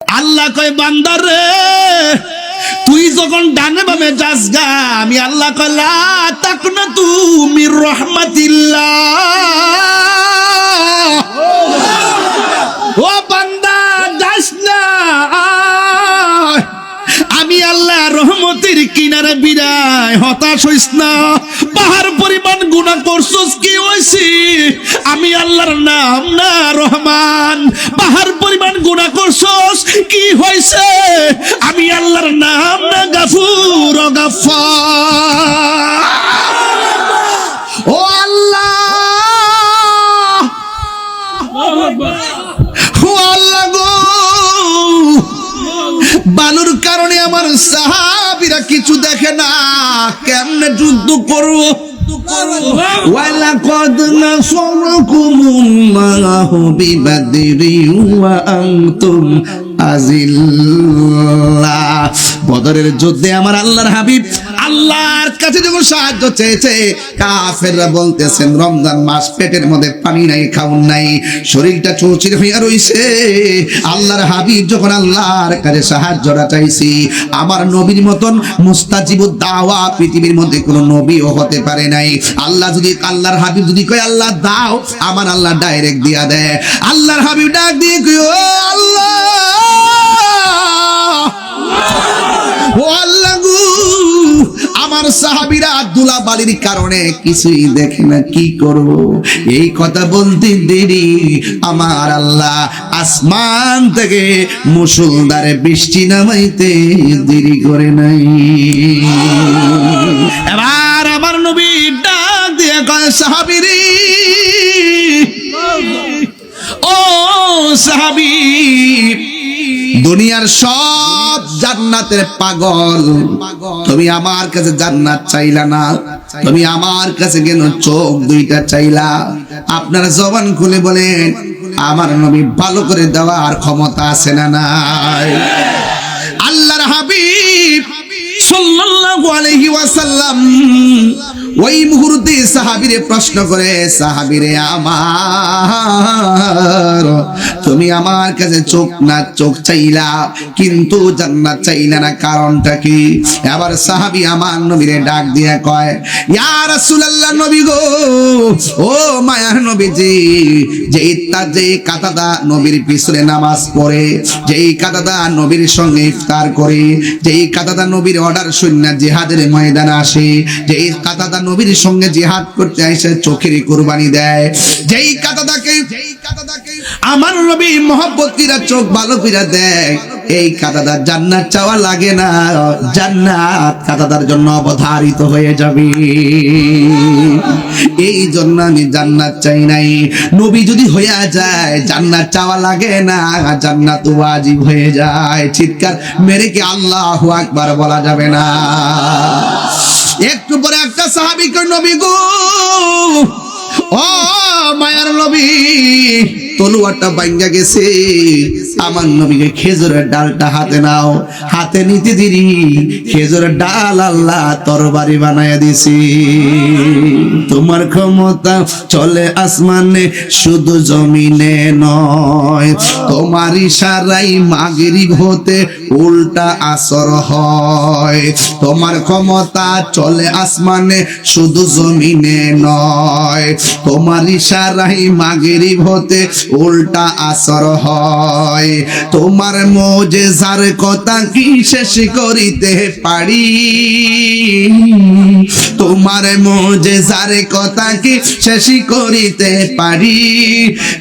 আল্লাহ কয় বান্দার রে তুই যখন ডানে বামে যাস গা আমি আল্লাহ কয় লা তাকনাতু মির রাহমাতিল্লাহ। ও বান্দা যাস না, আমি আল্লাহ রহমতের কিনারে বিরায়, হতাশ হইস না। পাহাড় পরিমাণ গুনাহ করছস কি হইছে, আমি আল্লাহর নাম না রহমান। পাহাড় পরিমাণ গুনাহ করছস কি হইছে, আমি আল্লাহর নাম না গাফুর ও গাফফার। ও আল্লাহ, ও আল্লাহ গো, বালুর কারণে আমার সাহাবীরা কিছু দেখে না, কেমনে যুদ্ধ করব। ওয়ালাকাদ নাসারাকুমুল্লাহু বিবাদরিন ওয়া আনতুম আযিল্লা। বদরের যুদ্ধে আমার আল্লাহর হাবিব আল্লাহর কাছে যখন সাহায্য চেয়েছে, কাফেররা বলতেছেন রমজান মাস, পেটের মধ্যে পানি নাই, খাউন নাই, শরীরটা চৌচির হইয়া রইছে। আল্লাহর হাবিব যখন আল্লাহর কাছে সাহায্যটা চাইছি, আমার নবীর মতন মুস্তাজিবুদ দাওয়া পৃথিবীর মধ্যে কোনো নবীও হতে পারে নাই। আল্লাহ যদি, আল্লাহর হাবিব যদি কয় আল্লাহ দাও, আমার আল্লাহ ডাইরেক্ট দিয়া দেয়। আল্লাহর হাবিব ডাক দিয়ে কই, ও আল্লাহ, ও আল্লাহ গো, আমার সাহাবীরা আব্দুল্লাহ বালির কারণে কিছুই দেখে না, কি করব। এই কথা বলতে দেরি আমার আল্লাহ আসমান থেকে মুষলধারে বৃষ্টি নামাইতে দেরি করে নাই। এবার আমার নবী ডাক দিয়ে কয়, সাহাবীরে, ও সাহাবী, দুনিয়ার সব জান্নাতের পাগল, তুমি আমার কাছে জান্নাত চাইলা না, তুমি আমার কাছে কেন চোখ দুইটা চাইলা? আপনারা জবান খুলে বলেন, আমার নবী ভালো করে দেওয়ার ক্ষমতা আছে না নাই? আল্লাহর হাবিব সাল্লাল্লাহু আলাইহি ওয়াসাল্লাম ওই মুহূর্তে সাহাবীরে প্রশ্ন করে, সাহাবীরে আমার, তুমি আমার কাছে চোখ না চোখ চাইলা কিন্তু জান্নাত চাইলা না, কারণটা কি? এবার সাহাবী আমার নবীরে ডাক দিয়ে কয়, ইয়া রাসূলুল্লাহ, নবী গো, ও মায়ার নবীজি, যে কাতাদা নবীর পিছনে নামাজ পড়ে, যেই কাতাদা নবীর সঙ্গে ইফতার করে, যেই কাতাদা নবীর অর্ডার শূন্য জিহাদের ময়দানে আসে, যেই কাতাদা নবীর সঙ্গে জিহাদ করতে এসে চোখের কুরবানি দেয়, যেই কাতাদাকে আমার নবী মহব্বত কিরা চোখ ভালো করে দেয়, এই কাতাদা জান্নাত চাওয়া লাগে না, জান্নাত কাতাদার জন্য অবধারিত হয়ে যাবে। এই জন্য আমি জান্নাত চাই নাই। নবী যদি হইয়া যায় জান্নাত চাওয়া লাগে না, জান্নাত ওয়াজিব হয়ে যায়। চিৎকার মেরে কি আল্লাহু আকবার বলা যাবে না? একটু পরে একটা সাহাবী কই, নবী গো, ও মায়ার নবী, তলোয়ারটা ভাঙা গেছে, আমার নবীকে খেজুরের ডালটা হাতে নাও। হাতে নিতে দিরি খেজুরের ডাল আল্লাহ তরবারি বানায়া দিছি। তোমার ক্ষমতা চলে আসমানে শুধু জমিনে নয়, তোমার ইশারায় মাগরিব হতে উল্টা আসর হয়। তোমার ক্ষমতা চলে আসমানে শুধু জমিনে নয়, তোমার ইশারায় মাগরিব হতে উল্টা আসর হয়। তোমার মুজিজার কথা কি শেষ করিতে পারি? তোমার মুজিজার কথা কি শেষ করিতে পারি?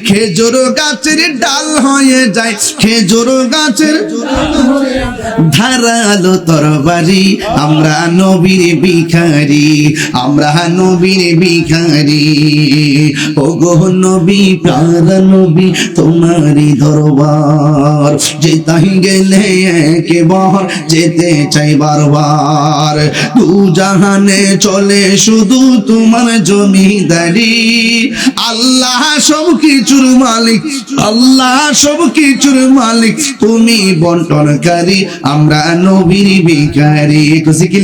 খেজুর গাছের ডাল হয়ে যায়, খেজুর গাছের ধারালো তরবারি, আমরা নবীর ভিখারি, আমরা নবীর ভিখারি। ও গো নবী, প্যারা নবী, তোমারই দরবার যেতাই গেলে একবার যেতে চাই বারবার। দু জাহানে চলে শুধু তোমার জমিদারি, আল্লাহ সব কিছুর মালিক, আল্লাহ সব কিছুর মালিক, তুমি বন্টনকারী, আমরা নবীর ভিখারি। একটু জিকির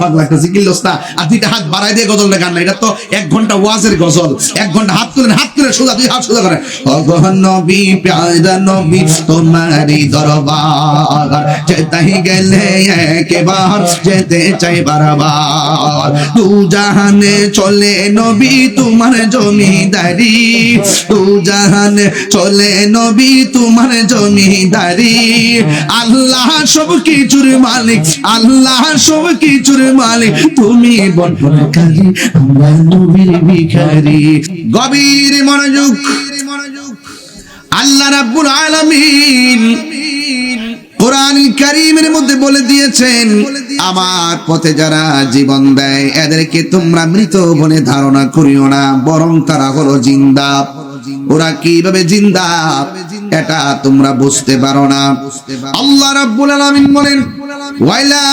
পাগলা, একটু জিকির লস্তা। আর দুইটা হাত বাড়াই দিয়ে গজলটা গান না, এটা তো 1 ঘন্টা ওয়াজের গজল। 1 ঘন্টা হাত তুলে সোজা, দুই হাত সোজা করে ওগো নবী প্যারা নবী তোমারই দরবার যেতাই গেলে একবার যেতে চাই বারবার। দু জাহানে চলে নবী তোমার জমিদারি, দু জাহানে চলে নবী তোমার জমিদারি। আল্লাহ সব কিছুর মালিক, আল্লাহ সব কিছুর মালিক, তুমি বন্টনকারী আমরা নবীর ভিখারি। গভীর মনোযোগ। আল্লাহ রাব্বুল আলামিন কোরআন কারীমের মধ্যে বলে দিয়েছেন, আমার পথে যারা জীবন দেয় এদেরকে তোমরা মৃত বলে ধারণা করিও না, বরং তারা হলো জিন্দা। ওরা কিভাবে জিন্দা এটা তোমরা বুঝতে পারো না। আল্লাহ রাব্বুল আলামিন বলেন, ওয়ালা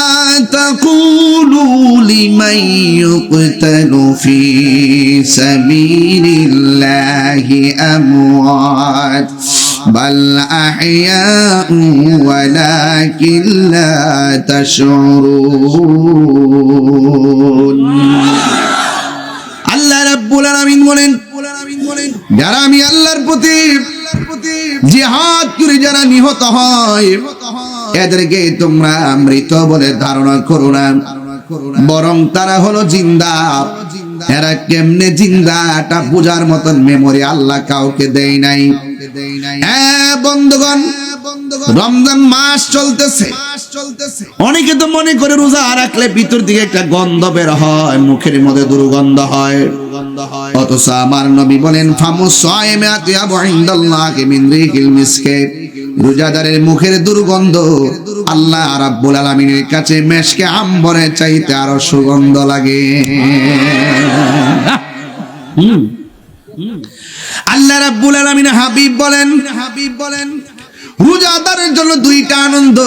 তাকুলু লিমান ইউকতালু ফি সাবিলিল্লাহি আমওয়াত বাল আহইয়াউ ওয়ালাকিন লা তাশউরুন। আল্লাহ রাব্বুল আলামিন বলেন, যারা আমি আল্লাহর প্রতি জিহাদ করে যারা নিহত হয় এদেরকে তোমরা মৃত বলে ধারণা করো না, বরং তারা হলো জিন্দা। এরা কেমনে জিন্দা এটা বোঝার মতন মেমোরি আল্লাহ কাউকে দেয় নাই। বন্ধুগণ, রমজান মাস চলতেছে, অনেকে তো মনে করে রোজা রাখলে ভিতর দিকে একটা গন্ধ বের হয়, মুখের মধ্যে দুর্গন্ধ হয়। অথচ আমার নবী বলেন, ফামুস সাইমে আতিয়াবু ইনদাল্লাহি মিন রিহিল মিসকে। রোজাদারের মুখের দুর্গন্ধ আল্লাহ রাব্বুল আলামিনের কাছে মেশকে আম্বরের চাইতে আরো সুগন্ধ লাগে। আল্লাহ রাব্বুল আলামিন হাবিব বলেন রোজাদারের জন্য দুইটা আনন্দ।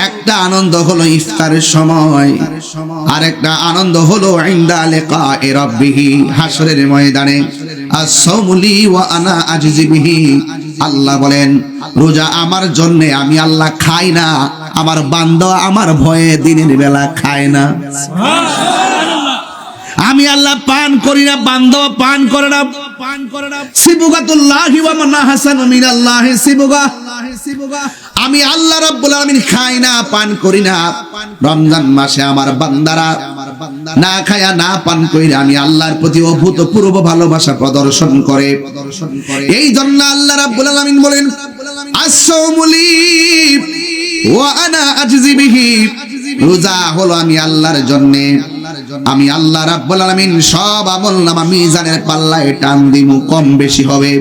একটা আনন্দ হলো ইফতারের সময়, আর একটা আনন্দ হলো ইনদা লিকা'i রাব্বিহি, হাসরের ময়দানে। আস-সাওমু লি ওয়া আনা আজজি বিহি। আল্লাহ বলেন, রোজা আমার জন্য, আমি আল্লাহ খাই না, আমার বান্দা আমার ভয়ে দিনের বেলা খায় না। আমি আল্লাহ পান করি না, বান্দা পান করে না। সিবগাতুল্লাহি ওয়া মান হাসানু মিনাল্লাহি সিবগা। আমি আল্লাহ রাব্বুল আলামিন খাই না, পান করি না। রমজান মাসে আমার বান্দারা না খায়া না পান কইরা আমি আল্লাহর প্রতি অভূতপূর্ব ভালোবাসা প্রদর্শন করে। এই জন্য আল্লাহ রাব্বুল আলামিন বলেন, আস-সাওমু লি ওয়া আনা আজজি বিহি। রোজা হলো আমি আল্লাহর জন্য, আমি আল্লাহ রাব্বুল আলামিন সব আমলনামা মিজানের পাল্লায় টান দিমু, কম বেশি হবে।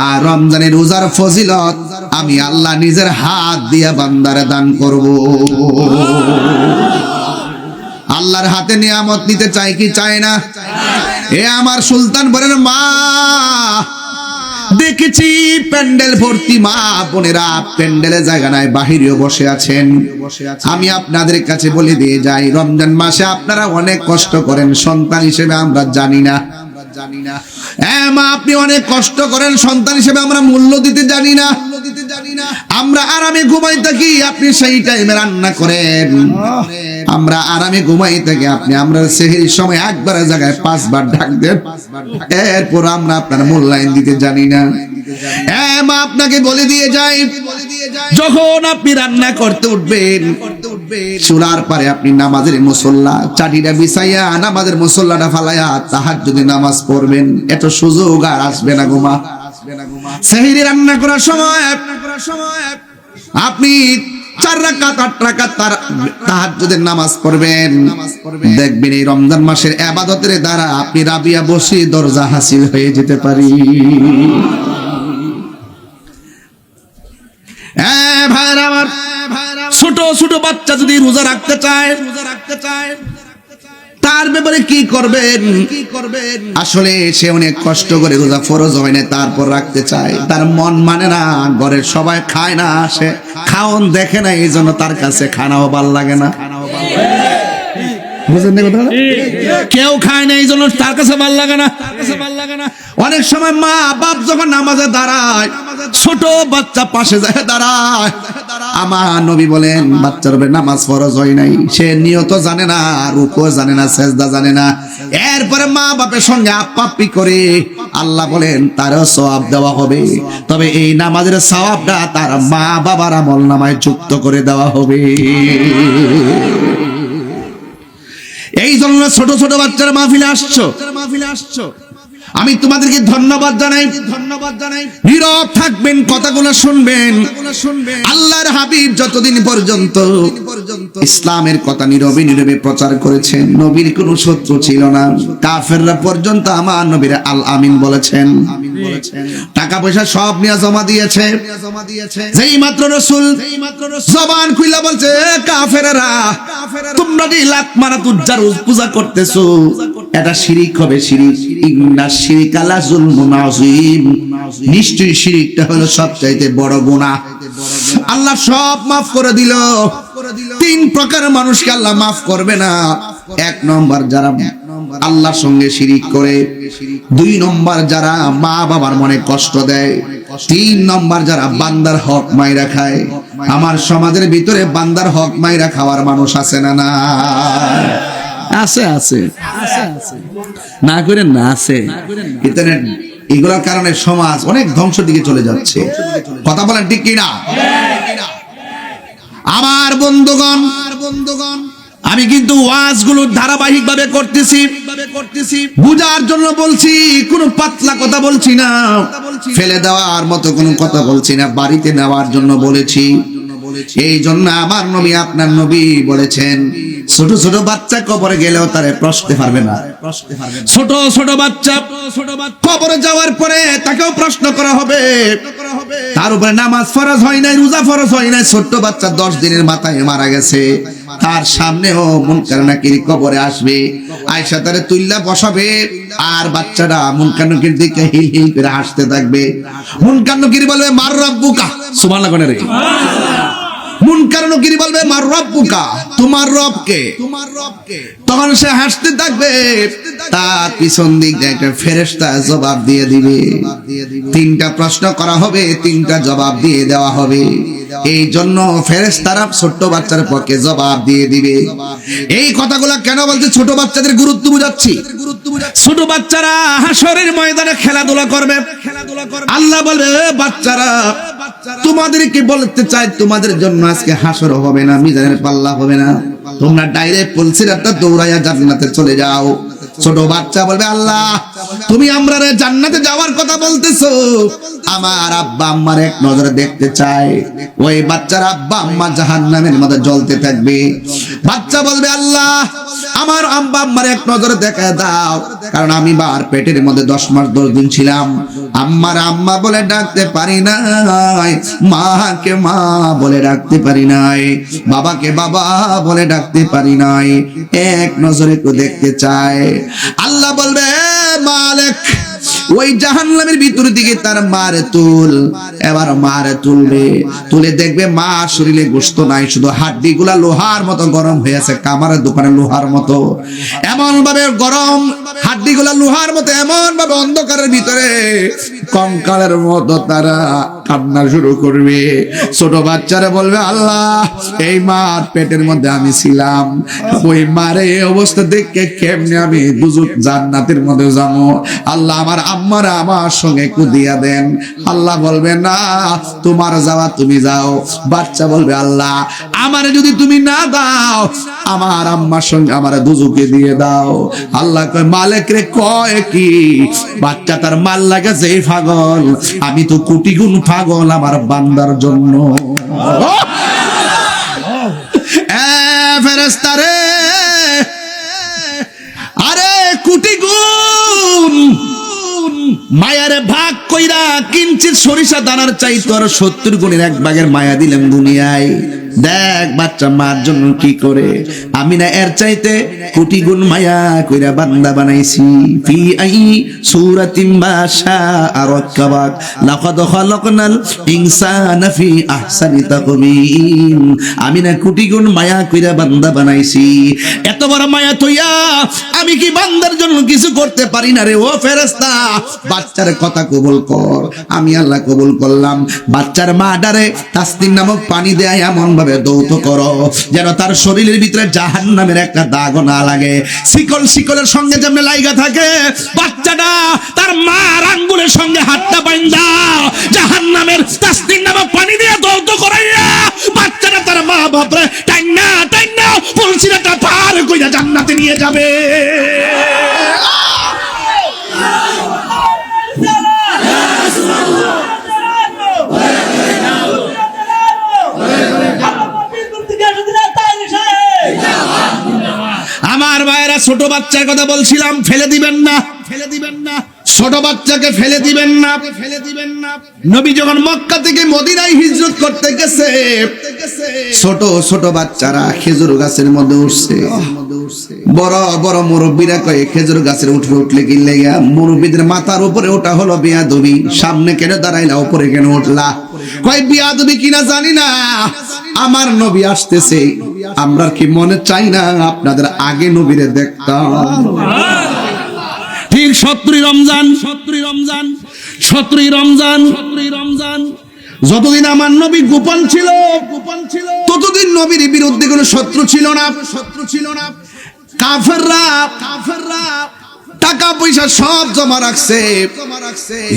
আর রমজানের রোজার ফজিলত আমি আল্লাহ নিজের হাত দিয়া বান্দারে দান করব। আল্লাহর হাতে নিয়ামত নিতে চাই কি চায় না? এ আমার সুলতান বলেন মা, দেখেছি প্যান্ডেল ভর্তি মা বোনেরা, প্যান্ডেলে জায়গা নাই, বাহিরেও বসে আছেন। আমি আপনাদের কাছে বলে দিয়ে যাই, রমজান মাসে আপনারা অনেক কষ্ট করেন, সন্তান হিসেবে আমরা জানি না। মা আপনি অনেক কষ্ট করেন, সন্তান হিসেবে আমরা মূল্য দিতে জানি না। আমরা আরামে ঘুমাই থাকি, আপনি সেই টাইমে রান্না করেন। আমরা আরামে ঘুমাই থাকি, আপনি আমরা সেহরির সময় একবারের জায়গায় 5 বার ডাক দেন, এরপর আমরা আপনার মূল্যায়ন দিতে জানি না। মা আপনাকে বলে দিয়ে যাই, যখন আপনি রান্না করতে উঠবেন, চুলার পারে আপনি নামাজের মুসল্লা চাটিটা বিছাইয়া নামাজের মুসল্লাটা ফালাইয়া তাহাজ্জুদের নামাজ পড়বেন। এত সুযোগ আর আসবে না গোমা। সেহরি রান্না করার সময় আপনি 4 রাকাত 8 রাকাত তাহাজ্জুদের নামাজ পড়বেন। দেখবেন এই রমজান মাসের ইবাদতের দ্বারা আপনি রাবিয়া বসি দরজা হাসিল হয়ে যেতে পারি। ভাইরা আমার, ছোট ছোট বাচ্চা যদি রোজা রাখতে চায় তার ব্যাপারে কি করবেন? আসলে সে অনেক কষ্ট করে রোজা ফরজ হয় না, তারপর রাখতে চায়, তার মন মানে না, ঘরের সবাই খায় না, সে খাওন দেখে না, এই জন্য তার কাছে খানাও ভাল লাগে না। কেউ খায় না, এই জন্য তার কাছে ভাল লাগে না। অনেক সময় মা বাপ যখন নামাজে দাঁড়ায়, ছোট বাচ্চা পাশে যায় দাঁড়ায়, আমার নবী বলেন বাচ্চার উপরে নামাজ ফরজ হয় নাই, সে নিয়ত জানে না, রুকু জানে না, সেজদা জানে না, এরপরে মা বাপের সঙ্গে আপ্পাপ্পি করে আল্লাহ বলেন তারও সওয়াব দেওয়া হবে, তবে এই নামাজের সওয়াবটা তার মা বাবার আমলনামায় যুক্ত করে দেওয়া হবে। এই জন্য ছোট ছোট বাচ্চারা মাহফিলে আসছো, আমি তোমাদেরকে ধন্যবাদ জানাই। নীরব থাকবেন, কথাগুলো শুনবেন। আল্লাহর হাবিব যতদিন পর্যন্ত ইসলামের কথা নীরবে নীরবে প্রচার করেছেন, নবীর কোনো শত্রু ছিল না। কাফেররা পর্যন্ত আমার নবীর আল আমিন বলেছেন। টাকা পয়সা সব নিয়ে জমা দিয়েছে। যেই মাত্র রাসূল জবান খুলে বলছে, কাফেররা তোমরা যে লাত মারা তুজ্জার পূজা করতেছো, এটা শিরিক হবে, শিরিক। ইন্না শিরকা লা যুলমুন আযীম, নিশ্চয়ই শিরিকটা হলো সবচাইতে বড় গুনাহ। আল্লাহ সব মাফ করে দিল। তিন প্রকার মানুষকে আল্লাহ মাফ করবে না। এক নম্বর যারা আল্লাহর সঙ্গে শিরিক করে, দুই নম্বর যারা মা বাবার মনে কষ্ট দেয়, তিন নম্বর যারা বান্দার হক মাইরা খায়। আমার সমাজের ভিতরে বান্দার হক মাইরা খাওয়ার মানুষ আছে না? না আছে, না করেন না, আছে। এগুলোর কারণে সমাজ অনেক ধ্বংসের দিকে চলে যাচ্ছে। কথা বলেন ঠিক কিনা? আমার বন্ধুগণ, আমি কিন্তু ওয়াজগুলো ধারাবাহিক ভাবে করতেছি, বুঝার জন্য বলছি, কোনো পাতলা কথা বলছি না, ফেলে দেওয়ার মতো কোনো কথা বলছি না, বাড়িতে নেওয়ার জন্য বলেছি। এই জন্য আমার নবী, আপনার নবী বলেছেন, ছোট ছোট বাচ্চা কবরে গেলেও তারে প্রশ্নে পারবে না। ছোট ছোট বাচ্চা কবরে যাওয়ার পরে তাকেও প্রশ্ন করা হবে। তার উপরে নামাজ ফরজ হয় নাই, রোজা ফরজ হয় নাই, ছোট্ট বাচ্চা 10 দিনের মাথায় মারা গেছে, তার সামনেও মুনকার নাকির কবরে আসবে, আয়েশা তারে তুইল্লা বসাবে, আর বাচ্চাটা মুনকার নাকির দিকে হিল হিল করে হাসতে থাকবে। মুনকার নাকির বলবে মার রাব্বুকা, সুবহানাল্লাহ কোনে রে, মুনকার নাকির বলবে মার রাব্বুকা, তোমার রব কে? তখন সে হাসতে থাকবে, তার পিছন দিক দিয়ে একটা ফেরেশতা জবাব দিয়ে দিবে। তিনটা প্রশ্ন করা হবে, তিনটা জবাব দিয়ে দেওয়া হবে। এই জন্য ফেরেশতারা ছোট বাচ্চার পক্ষে জবাব দিয়ে দিবে। এই কথাগুলো কেন বলতে, ছোট বাচ্চাদের গুরুত্ব বুঝাচ্ছি। ছোট বাচ্চারা হাসরের ময়দানে খেলাধুলা করবে। আল্লাহ বলবে, বাচ্চারা তোমাদেরকে বলতে চাই, তোমাদের জন্য আজকে হাসর হবে না, মিজানের পাল্লা হবে না, তোমরা ডাইরেক্ট পুলসিরাতটা দৌড়াইয়া জান্নাতে চলে যাও। ছোট বাচ্চা বলবে, আল্লাহ তুমি আমরা জান্নাতে যাওয়ার কথা বলতেছো, আমার আব্বা আম্মার এক নজরে দেখতে চাই। ওই বাচ্চার আব্বা আম্মা জাহান্নামের মধ্যে জ্বলতে থাকবে। বাচ্চা বলবে, আল্লাহ আমার আব্বা আম্মার এক নজরে দেখা দাও, কারণ আমি মার পেটের মধ্যে 10 মাস 10 দিন ছিলাম, আম্মার আম্মা বলে ডাকতে পারি নাই, মাকে মা বলে ডাকতে পারি নাই, বাবাকে বাবা বলে ডাকতে পারি নাই, এক নজরে একটু দেখতে চায়। আল্লাহ বলবে, মালিক ওই জাহান্নামের ভিতর দিকে তার মারে তুল। এবার মারে তুলবে, তুলে দেখবে মা শরীরে গোশত নাই, শুধু হাড্ডি গুলা লোহার মতো গরম হয়েছে, কামারের দোকানে লোহার মতো এমন ভাবে গরম, হাড্ডি গুলা লোহার মতো এমন ভাবে অন্ধকারের ভিতরে কঙ্কালের মতো তারা কান্না শুরু করবে। ছোট বাচ্চারা বলবে, আল্লাহ এই মার পেটের মধ্যে আমি ছিলাম, ওই মারে এই অবস্থা দেখে কেমনে আমি দুজক জান্নাতের মধ্যে যাবো, আল্লাহ আমার আম্মারা আমার সঙ্গে একটু দিয়া দেন। আল্লাহ বলবে, না তোমার যাওয়া তুমি যাও। বাচ্চা বলবে, আল্লাহ আমারে যদি তুমি না দাও, আমার আম্মার সঙ্গে আমার দুজকে দিয়ে দাও। আল্লাহ কয়, মালিক রে কয় কি? বাচ্চা তার মাল লাগে যে পাগল, আমি তো কোটি গুণ পাগল আমার বান্দার জন্য। ফেরেশতা রে, আরে কোটি গুণ মায়ারে ভাগ কইরা কিঞ্চিত সরিষা দানার চাইতো আর 70 গুণের 1 ভাগের মায়া দিলাম দুনিয়ায়। দেখ বাচ্চা মার জন্য কি করে, আমি না এর চাইতে কোটি গুণ মায়া কইরা বান্দা বানাইছি। ফি আই সূরাতিন মা শাআ রাক্কাবাক লাকাদ খালাকনাল ইনসানা ফি আহসানি তাকবীম। আমি না কোটি গুণ মায়া কইরা বান্দা বানাইছি। এত বড় মায়া তইয়া আমি কি বান্দার জন্য কিছু করতে পারি না রে ও ফেরেশতা? বাচ্চার কথা কবুল কর। আমি আল্লাহ কবুল করলাম। বাচ্চার মা ডারে তাসনিম নামক পানি দেয়া এমন ভাবে দৌত করো যেন তার শরীরের ভিতরে জাহান্নামের একটা দাগও না লাগে। শিকলের সঙ্গে যেমন লাইগা থাকে, বাচ্চাটা তার মার আঙ্গুলের সঙ্গে হাতটা বাইন্ধা জাহান্নামের তাসনিম নামক পানি দিয়ে দৌত করাইয়া বাচ্চাটা তার মা বাপরে টাইনা পুলসিরাটা পার কইরা জান্নাতে নিয়ে যাবে। আমার ভাইয়েরা, ছোট বাচ্চার কথা বলছিলাম, ফেলে দিবেন না, ছোট বাচ্চাকে ফেলে দিবেন না। নবী যখন মক্কা থেকে মদিনায় হিজরত করতে গেছে, ছোট ছোট বাচ্চারা খেজুর গাছের মধ্যে উঠছে। বড় বড় মুরব্বীরা কয়ে খেজুর গাছের উঠলে কি লেগা? মুরব্বীদের মাথার উপরে ওটা হলো বিয়াদবি। সামনে কেন দাঁড়াইলা, উপরে কেন উঠলা? কয় বিয়াদবি কিনা জানি না, আমার নবী আসতেছে। আমরা কি মনে চাই না আপনাদের আগে নবীরে দেখতাম? ঠিক 17 রমজান যতদিন আমার নবী গোপন ছিল ততদিন নবীর বিরুদ্ধে কোনো শত্রু ছিল না। কাফেররা টাকা পয়সা সব জমা রাখছে,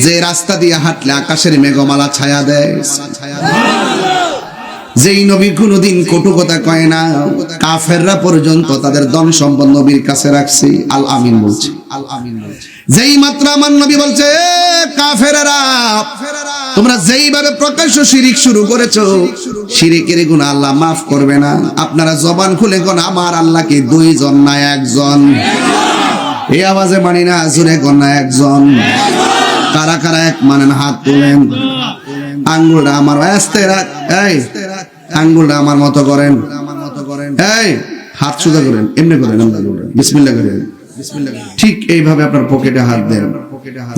যে রাস্তা দিয়ে হাঁটলে আকাশের মেঘমালা ছায়া দেয়। যেই নবী কোনদিন কটু কথা কয় না, কাফেররা পর্যন্ত তাদের ধন সম্পদ নবীর কাছে রাখছে। আল আমিন বলছে। যেই মাত্র আমার নবী বলছে, কাফেররা তোমরা যেইভাবে প্রকাশ্য শিরিক শুরু করেছো, শিরিকের গুনাহ আল্লাহ মাফ করবে না। আপনারা জবান খুলে কোন আমার আল্লাহ কি দুইজন না একজন? এই আওয়াজে মানি না, জোরে কোন না একজন? কারা কারা এক মানেন হাত তোলেন। আঙ্গুলটা আমার আস্তে রাখ, এই আঙ্গুলটা আমার মতো করেন, এই হাত সোজা করেন, এমনি করেন, বিসমিল্লাহ করেন। ঠিক এইভাবে আপনার পকেটে হাত দেন।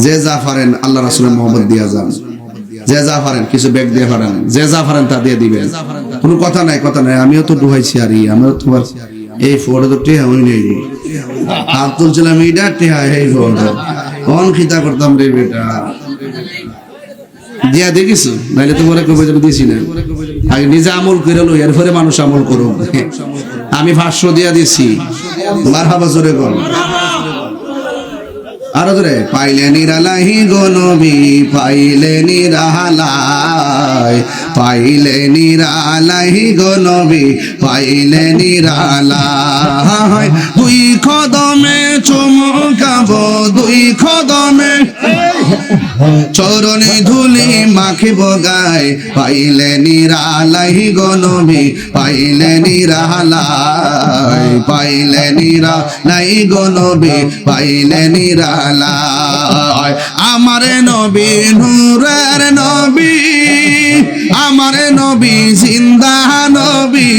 যে যা পারেন আল্লাহ রাসূলের মহব্বত দিয়া যান। যে যা পারেন কিছু ব্যাগ দিয়ে পারেন, যে যা পারেন তা দিয়ে দিবেন। কোনো কথা নাই। আমিও তো ডুহাইছি, আর আমিও তোমার এই ফোড়ে তো টেহা হই নাই, হাত তুলছিলাম এইটা টেহা এই ফোড়ে অন খিতা করতাম রে বেটা। দিয়া দেখিস নাইলে তোমার দিয়েছি না। আগে নিজে আমল করে লো, এরপরে মানুষ আমল করো। আমি 500 দিয়া দিছি। মারহাবা জোরে কর, আরো জোরে। পাইলে নিরালাহি গো নবী, পাইলে নিরালাই, পাইলে নিরালাহি গো নবী, পাইলে নিরালাই। দুই কদমে চুমকাবো, দুই কদমে চরণে ধুলি মাখিব গায়, পাইলে নিরালাই গো নবী, পাইলে নিরালাই, পাইলে নিরালাই গো নবী, পাইলে নিরালাই। আমারে নবী নূরের নবী, আমারে নবী জিন্দা নবী,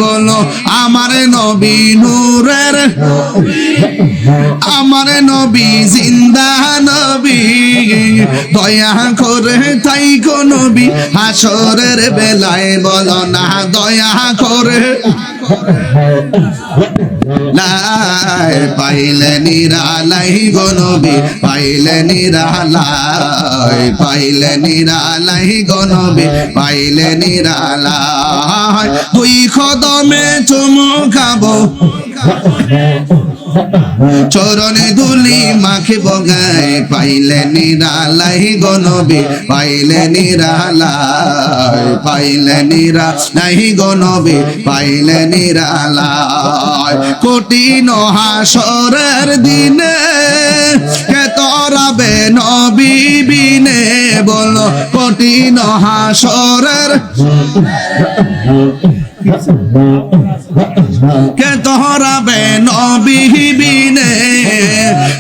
বলো আমারে নবী নূরের, আমারে নবী জিন্দা নবী, দয়া করে তাই গো নবী হাসরের বেলায়, বলো না দয়া করে। লাই পাইলে নিরালাই গো নবী, পাইলে নিরালাই, পাইলে নিরালাই গো নবী, পাইলে নিরালাই। দুই কদমে চুমকাবো, চরণে ধুলি মাখিব গায়, পাইলে নিরালাই গো নবী, পাইলে নিরালাই, পাইলে নিরালাই গো নবী, পাইলে নিরালাই। কঠিন হাসরের দিনে কে তরাবে নবী বিনে, বলো কঠিন হাসরের কে তোহরাবে নবী বিনে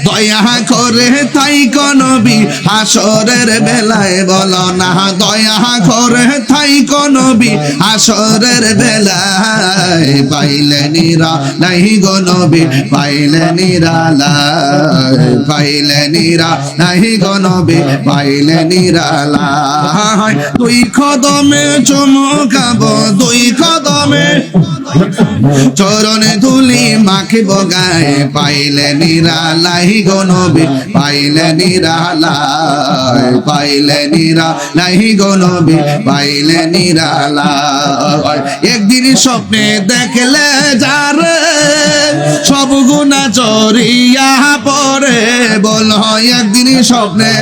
দয়া করে তাই কোন নবী হাসরের বেলায় বলো না দয়া করে তাই কোন নবী হাসরের বেলায় পাইলে নিরা নাই গো নবী পাইলে নিরালায় পাইলে নিরা নাই গো নবী পাইলে নিরালায় দুই কদমে চুমুকাবো দুই কদমে চরণে ধুলি মাখিব গায়ে পাইলে নিরালাই গো নবী পাইলে নিরালাই পাইলে নিরালাই গো নবী পাইলে নিরালাই একদিন স্বপ্নে দেখলে যারে সব গুনাহ জড়িয়া পড়ে বল একদিন স্বপ্নে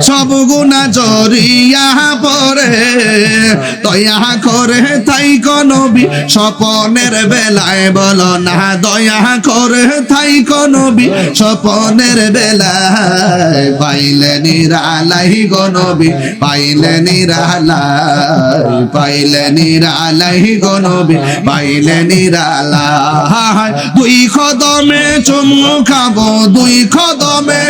সব গুনাহ জড়িয়া পড়ে দয়া করে তাই কোন নবী স্বপনের বেলায় বলো না দয়া করে তাই কোন নবী স্বপনের বেলায় পাইলে নিরালাই গো নবী পাইলে নিরালাই পাইলে নিরালাই গো নবী পাইলে নিরালাই দুই কদমে চুমু খাবো দুই কদমে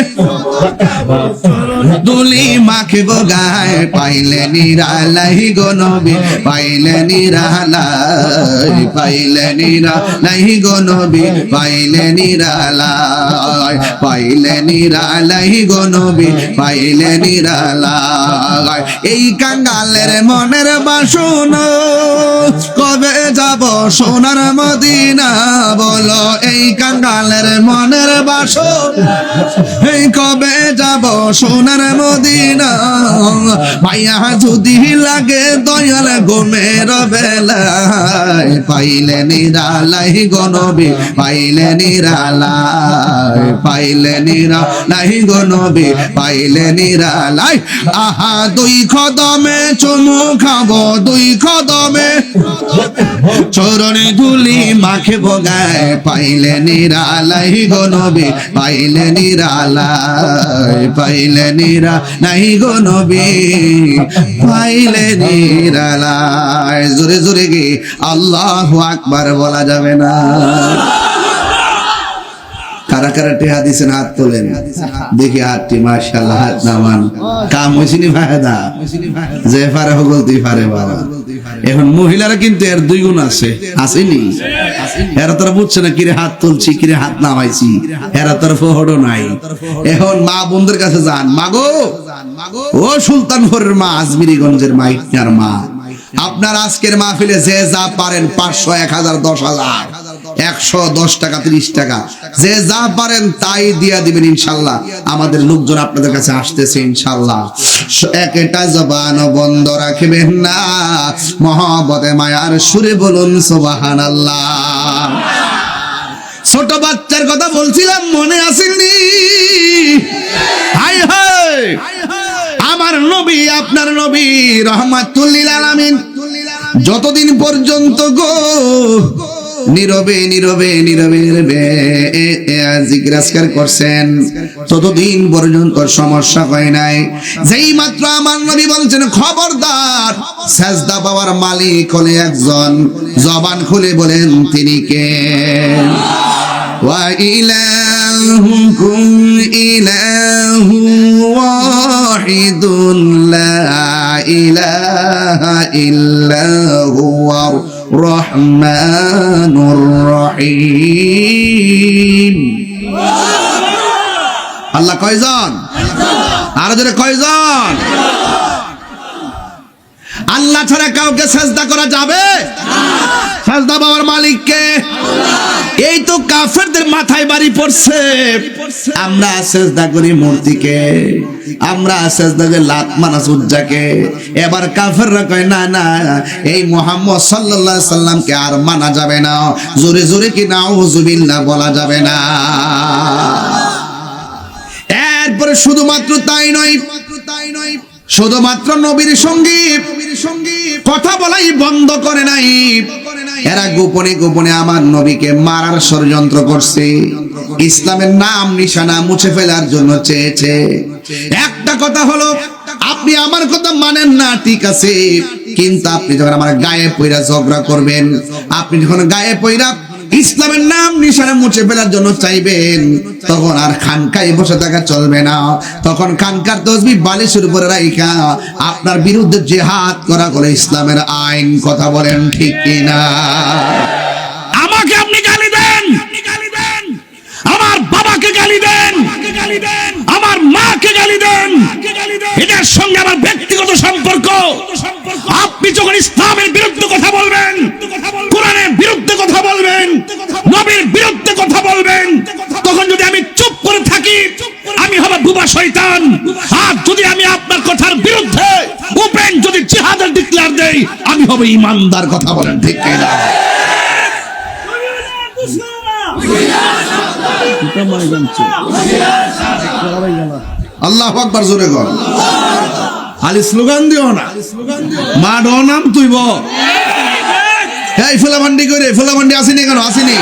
দুলি মাখিব গায়ে পাইলে নিরালাই গো নবী পাইলে নিরালাই পাইলে নিরালাই গো নবী পাইলে নিরালাই পাইলে নিরালাই গো নবী পাইলে নিরালাই এই কাঙ্গালের মনের বাসনা কবে যাব সোনার মদিনা বলো এই কাঙ্গালের মনের বাসনা এই কবে যাব সোনার মদিনা ভাইয়া যদি লাগে দয়াল ঘুমের বেলায় পাইলে নিরালাই গো নবী পাইলে নিরালাই পাইলে নিরালাই গো নবী পাইলে নিরালাই আহা দুই কদমে চুমু খাবো দুই কদমে চরণে ধুলি মাখিব গায়ে পাইলে নিরালাই গো নবী পাইলে নিরালাই পাইলে নিরালাই গো নবী পাইলে নিরালাই জোরে জোরে গে আল্লাহু আকবার বলা যাবে না কারা কারা টেহা দিছেন হাত তোলেন দেখি হাতটি মাশাআল্লাহ হাত নামান কাম হইছিনি ফায়দা যে পারে হগল তুই পারে বাবা এখন মহিলারা কিন্তু এর দুই গুণ আছে আসেনি এরা তোরা বুঝছে না কিরে হাত তুলছি কিরে হাত নামাইছি এরা তোর ফহড়ো নাই এখন মা বোনদের কাছে যান মাগো ও সুলতানপুরের মা আজমিরিগঞ্জের মা ইটনার মা আপনার আজকের মাহফিলে যে যা পারেন 500 1000 10000 110 টাকা 30 টাকা যে যা পারেন তাই দিয়া দিবেন ইনশাআল্লাহ আমাদের লোকজন আপনাদের কাছে আসতেছে ইনশাআল্লাহ একটা জবান বন্ধ রাখবেন না মহব্বতে মায়ার সুরে বলুন সুবহানাল্লাহ ছোট বাচ্চার কথা বলছিলাম মনে আসেনি হায় হায় আমার নবী আপনার নবী রাহমাতুল লিল আলামিন যতদিন পর্যন্ত গো নীরবে নীরবে নীরবে নীরবে জিজ্ঞাসা করছেন ততদিন পর্যন্ত সমস্যা হয় নাই যেই মাত্র আমার নবী বলছেন খবরদার সাজদা পাওয়ার মালিক হলে একজন জবান খুলে বলেন তিনি কে ওয়া ইলাহুকুম ইলাহু ওয়াহিদুন লা ইলাহা ইল্লা হুয়া রহমানুর রহিম আল্লাহ কয়জন আর জোরে কয়জন আল্লাহ ছাড়া কাউকে সাজদা করা যাবে সাজদা পাওয়ার মালিক কে এই তো কাফেরদের মাথায় বাড়ি পড়ছে আমরা সাজদা করি মূর্তিকে আমরা সাজদা করি লাত মানাস উজ্জাকে এবার কাফেররা কয় না না এই মুহাম্মদ সাল্লাল্লাহু আলাইহি সাল্লামকে আর মানা যাবে না জোরে জোরে কি নাউযুবিল্লাহ বলা যাবে না এরপরে শুধুমাত্র তাই নয় শুধুমাত্র নবীর সঙ্গে কথা বলাই বন্ধ করে নাই এরা গোপনে গোপনে আমার নবীকে মারার ষড়যন্ত্র করছে ইসলামের নাম নিশানা মুছে ফেলার জন্য চেয়েছে একটা কথা হলো আপনি আমার কথা মানেন না ঠিক আছে কিন্তু আপনি যখন আমার গায়ে পইরা ঝগড়া করবেন, আপনি যখন গায়ে পইরা ইসলামের নাম নিশানা মুছে ফেলার জন্য চাইবেন, তখন আর খানকায় বসে থাকা চলবে না। তখন খানকার তসবিহ বালিশের উপরে রাইখা আপনার বিরুদ্ধে জিহাদ করা হলো ইসলামের আইন। কথা বলেন ঠিক কিনা? আমাকে আপনি গালি দেন, আমার বাবাকে গালি দেন, আমার মাকে গালি দেন, এদের সঙ্গে আমার ব্যক্তিগত সম্পর্ক। আপনি যখন ইসলামের বিরুদ্ধে কথা বলবেন, কোরআনের বিরুদ্ধে কথা বলবেন, নবীর বিরুদ্ধে কথা বলবেন, তখন যদি আমি চুপ করে থাকি আমি হব বুবা শয়তান। আর যদি আমি আপনার কথার বিরুদ্ধে ওপেন যদি জিহাদের ডিক্লেয়ার দেই আমি হব ইমানদার। কথা বলেন ঠিক কিনা? আল্লাহু আকবার, জোরে কর। আলি স্লোগান দিও না, মা ডো নাম তুইব। এই ফুলামান্ডি করে, ফুলামান্ডি আসেনি কেন? আসেনি।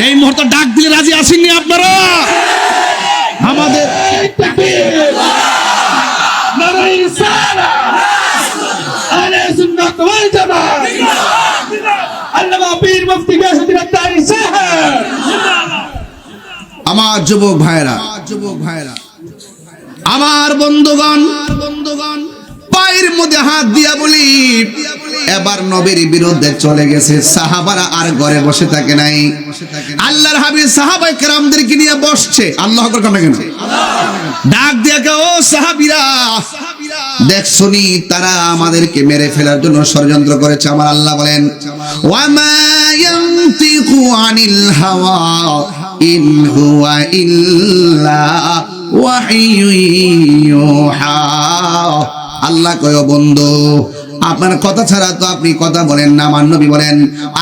এই মুহূর্তে ডাক দিলে রাজি আসেননি আপনারা? আমাদের আমার যুবক ভাইরা, আমার বন্ধুগণ, পায়ের মধ্যে হাত দিয়া বলি, এবার নবীর বিরুদ্ধে চলে গেছে। সাহাবারা আর ঘরে বসে থাকে নাই, আল্লাহর হাবিব সাহাবায়ে কেরামদেরকে নিয়ে বসছে। আল্লাহু আকবার কেন? ডাক দিয়া কে, ও সাহাবীরা, দেখছনি তারা আমাদেরকে মেরে ফেলার জন্য ষড়যন্ত্র করেছে। আমার আল্লাহ বলেন, ওয়ামা ইয়ানতিকু আনিল হাওয়া ইন হুয়া ইল্লা ওয়াহিয়ুন ইউহা। আল্লাহ কয়, বন্ধু আপনার কথা ছাড়া তো আপনি কথা বলেন না। আমার নবী বলেন,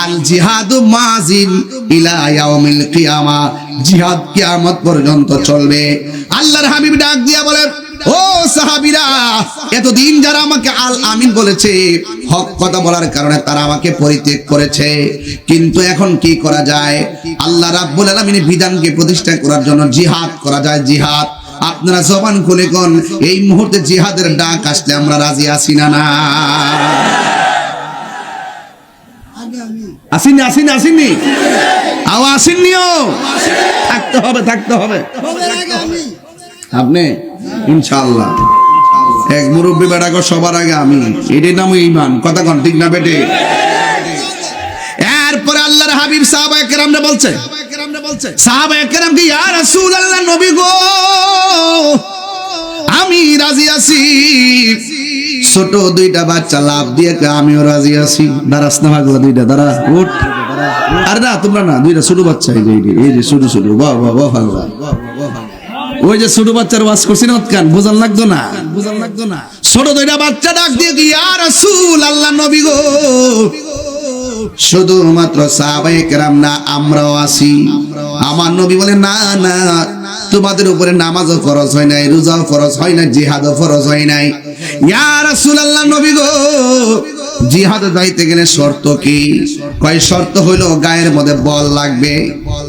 আল জিহাদু মাজিন ইলা ইয়াউমিল কিয়ামা, জিহাদ কিয়ামত পর্যন্ত চলবে। আল্লাহর হাবিব ডাক দিয়া বলেন, ও সাহাবীরা, এতদিন যারা আমাকে আল আমিন বলেছে, হক কথা বলার কারণে তারা আমাকে পরিত্যাগ করেছে, কিন্তু এখন কি করা যায়? আল্লাহ রাব্বুল আলামিনের বিধানকে প্রতিষ্ঠা করার জন্য জিহাদ করা যায়। জিহাদ আপনারা জবান খুলে কোন, এই মুহূর্তে জিহাদের ডাক আসলে আমরা রাজি আছি না? না আসিনি, আসিনি, আসিনি, আও আসিনিও। থাকতে হবে, থাকতে হবে আপনি ইনশাআল্লাহ। এক মুরব্বী বেটাকে সবার আগে আমি, এটাই নাম ঈমান। কথা কোন ঠিক না বেটে? এরপরে আল্লাহর হাবিব সাহাবায়ে কেরামরা বলছে, সাহাবায়ে কেরাম কি, ইয়া রাসূলুল্লাহ, নবী গো, আমি রাজি আছি। ছোট দুইটা বাচ্চা লাভ দিয়ে আমিও রাজি আছি। দাঁড়াস না ভাগলা, দুইটা দাঁড়া, উঠ। আরে না, তোমরা না, দুইটা ছোট বাচ্চা, এই যে ছোট ছোট, বাহ বাহ বাহ, ভাগলা। ওই যে ছোট বাচ্চার ওয়াজ করছি না, কান বোঝান লাগতো না, বোঝান লাগতো না। ছোট দুইটা বাচ্চা ডাক দিয়ে কি, ইয়া রাসূলুল্লাহ, নবী গো, শুধুমাত্র সাহাবায়ে কেরাম না, আমরাও আছি। আমার নবী বলে, না না, তোমাদের উপরে নামাজও ফরজ হয় নাই, রোজাও ফরজ হয় নাই, জিহাদও ফরজ হয় নাই। ইয়া রাসূলুল্লাহ, নবী গো, জিহাদে যাইতে গেলে শর্ত কি? কয় শর্ত হইলো গায়ের মধ্যে বল লাগবে,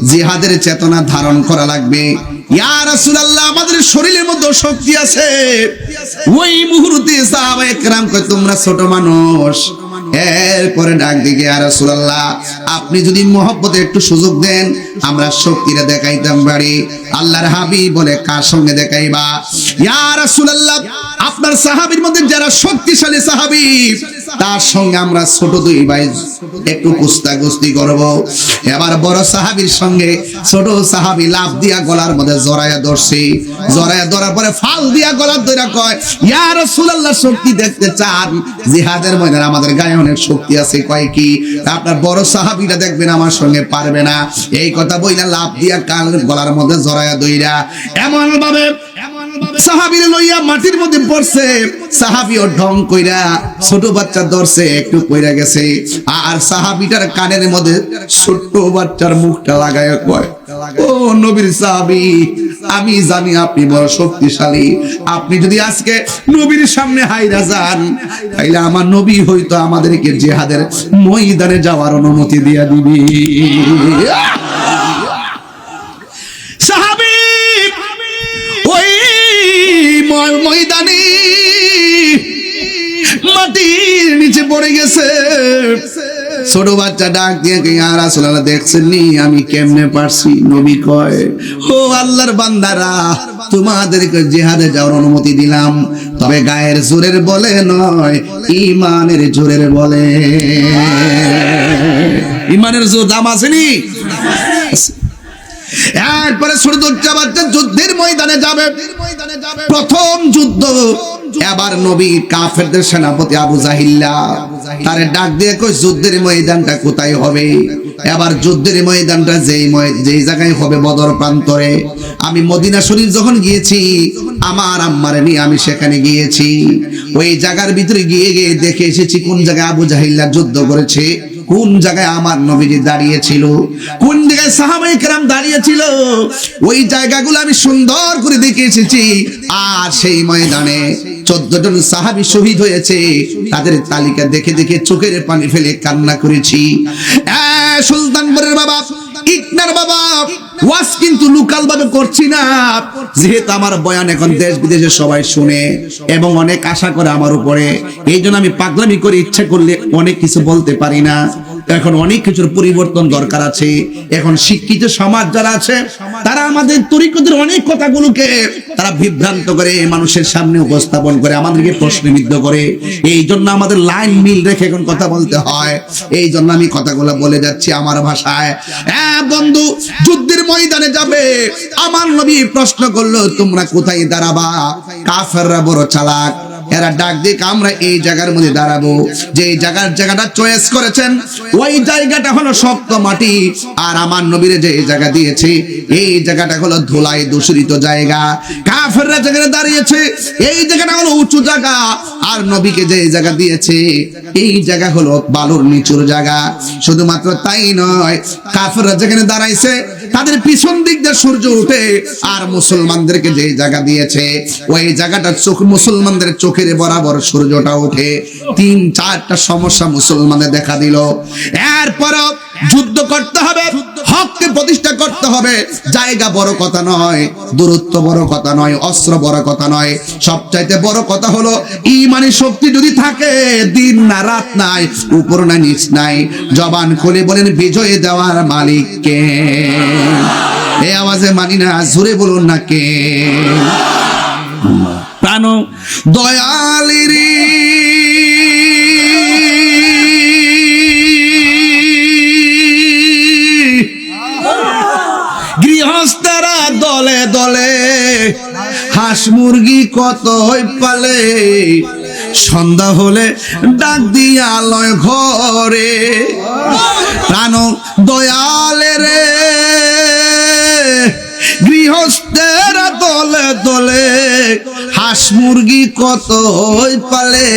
জিহাদের চেতনা ধারণ করা লাগবে। ইয়া রাসূলুল্লাহ, আমাদের শরীরের মধ্যে শক্তি আছে। ওই মুহূর্তে সাহাবায়ে কেরাম কয়, তোমরা ছোট মানুষ। এরপরে ডাক দিকে, ইয়া রাসূলুল্লাহ, আপনি যদি মহব্বতে একটু সুযোগ দেন আমরা শক্তিটা দেখাইতাম পারি। আল্লাহর হাবিব বলে, কার সঙ্গে দেখাইবা? ইয়া রাসূলুল্লাহ, আপনার সাহাবীর মধ্যে যারা শক্তিশালী সাহাবী তার সঙ্গে আমরা ছোট দুই ভাই একটু কুস্তাকুস্তি করব। এবার বড় সাহাবীর সঙ্গে ছোট সাহাবী লাফ দিয়া গলার মধ্যে জড়ায়া ধরছে। জড়ায়া ধরার পরে ফাল দিয়া গলার ধরে কয়, ইয়া রাসূলুল্লাহ, শক্তি দেখতে চান? জিহাদের ময়দানে আমাদের গায়ে অনেক শক্তি আছে। কয় কি? আপনার বড় সাহাবীরা দেখবেন আমার সঙ্গে পারবে না। এই কথা বইলা লাফ দিয়া কাল গলার মধ্যে জড়ায়া দইরা এমন ভাবে সাহাবীরে লইয়া মাটির মধ্যে পড়ছে। সাহাবীও ঢং কইরা ছোট বাচ্চা ধরছে, একটু পইরা গেছে। আর সাহাবীটার কানের মধ্যে ছোট বাচ্চার মুখটা লাগায়া কয়, ও নবীর সাহাবী, আমি জানি আপনি বড় শক্তিশালী। আপনি যদি আজকে নবীর সামনে হাইরা যান, তাইলে আমার নবী হয়তো আমাদেরকে জিহাদের ময়দানে যাওয়ার অনুমতি দিয়া দিবি। সাহাবী ওই ময়দানে মাটি মাটির নিচে পড়ে গেছে। ছোট বাচ্চা ডাক দিয়ে ইয়া রাসূলুল্লাহ দেখছেন নি আমি কেমনে পারছি? নবী কয়, ও আল্লাহর বান্দারা, তোমাদেরকে জিহাদে যাওয়ার অনুমতি দিলাম, তবে গায়ের জোরের বলে নয়, ঈমানের জোরের বলে। ঈমানের জোর দাম আসেনি? এরপরে ছোট বাচ্চা যুদ্ধের ময়দানে যাবে। প্রথম যুদ্ধ। এবার নবী কাফেরদের সেনাপতি আবু জাহিল্লা তারে ডাক দিয়ে কই যুদ্ধের ময়দানটা কোথায় হবে? এবার যুদ্ধের ময়দানটা যেই জায়গায় হবে বদর প্রান্তরে। আমি মদিনা শরীফ যখন গিয়েছি আমার আম্মারে নিয়ে আমি সেখানে গিয়েছি। ওই জায়গার ভিতরে গিয়ে দেখে এসেছি কোন জায়গায় আবু জাহিল্লা যুদ্ধ করেছে, কোন জায়গায় আমার নবীজি দাঁড়িয়ে ছিল, কোন জায়গায় সাহাবায়ে কেরাম দাঁড়িয়ে ছিল। ওই জায়গাগুলো আমি সুন্দর করে দেখে এসেছি। আর সেই ময়দানে 14 জন সাহাবী শহীদ হয়েছে, তাদের তালিকা দেখে দেখে চোখের পানি ফেলে কান্না করেছি। সুলতানপুরের বাবা, ইকনার বাবা, ওয়াজ কিন্তু লোকাল ভাবে করছি না, যেহেতু আমার বয়ান এখন দেশ বিদেশে সবাই শুনে এবং অনেক আশা করে আমার উপরে। এই জন্য আমি পাগলামি করে ইচ্ছা করলে অনেক কিছু বলতে পারি না। এখন অনেক কিছুর পরিবর্তন দরকার আছে। এখন শিক্ষিত সমাজ যারা আছে তারা আমাদের তরিকতের অনেক কথাগুলোকে তারা বিভ্রান্ত করে মানুষের সামনে উপস্থাপন করে, আমাদেরকে প্রশ্নবিদ্ধ করে। এই জন্য আমাদের লাইন মিল রেখে এখন কথা বলতে হয়। এই জন্য আমি কথাগুলো বলে যাচ্ছি আমার ভাষায়। বন্ধু যুদ্ধের ময়দানে যাবে, আমার নবী প্রশ্ন করলো তোমরা কোথায় দাঁড়াবা? কাফেররা বড় চালাক, এরা ডাক দিয়ে আমরা এই জায়গার মধ্যে দাঁড়াবো। যে জায়গাটা চয়েস করেছেন ওই জায়গাটা হলো শক্ত মাটি, আর আমার নবীরে যে জায়গা দিয়েছে এই জায়গাটা হলো ধুলায় দূষিত জায়গা। কাফেররা যেখানে দাঁড়িয়েছে এই জায়গাটা হলো উঁচু জায়গা, আর নবীকে যে জায়গা দিয়েছে এই জায়গা হলো বালুর নিচুর জায়গা। শুধুমাত্র তাই নয়, কাফেররা যেখানে দাঁড়াইছে তাদের পিছন দিক দিয়ে সূর্য ওঠে, আর মুসলমানদেরকে যে জায়গা দিয়েছে ওই জায়গাটা মুসলমানদের চোখের বরাবর সূর্যটা ওঠে। 3-4টা সমস্যা মুসলমানের দেখা দিল। এরপর যুদ্ধ করতে হবে, হককে প্রতিষ্ঠা করতে হবে। জায়গা বড় কথা নয়, দূরত্ব বড় কথা নয়, অস্ত্র বড় কথা নয়, সবচাইতে বড় কথা হলো ঈমানি শক্তি যদি থাকে, দিন না রাত নাই, উপর না নিচ নাই, জবান খুলে বলেন বিজয় দেওয়ার মালিক কে? এই আওয়াজে মানি না, জোরে বলুন না কে? প্রাণ দয়ালিরি গৃহস্থরা দলে দলে হাঁস মুরগি কতই পালে, সন্ধ্যা হলে ডাক দিয়া লয় ঘরে। প্রাণ দয়ালে রে গৃহস্থেরা দলে দলে হাঁস মুরগি কতই পালে,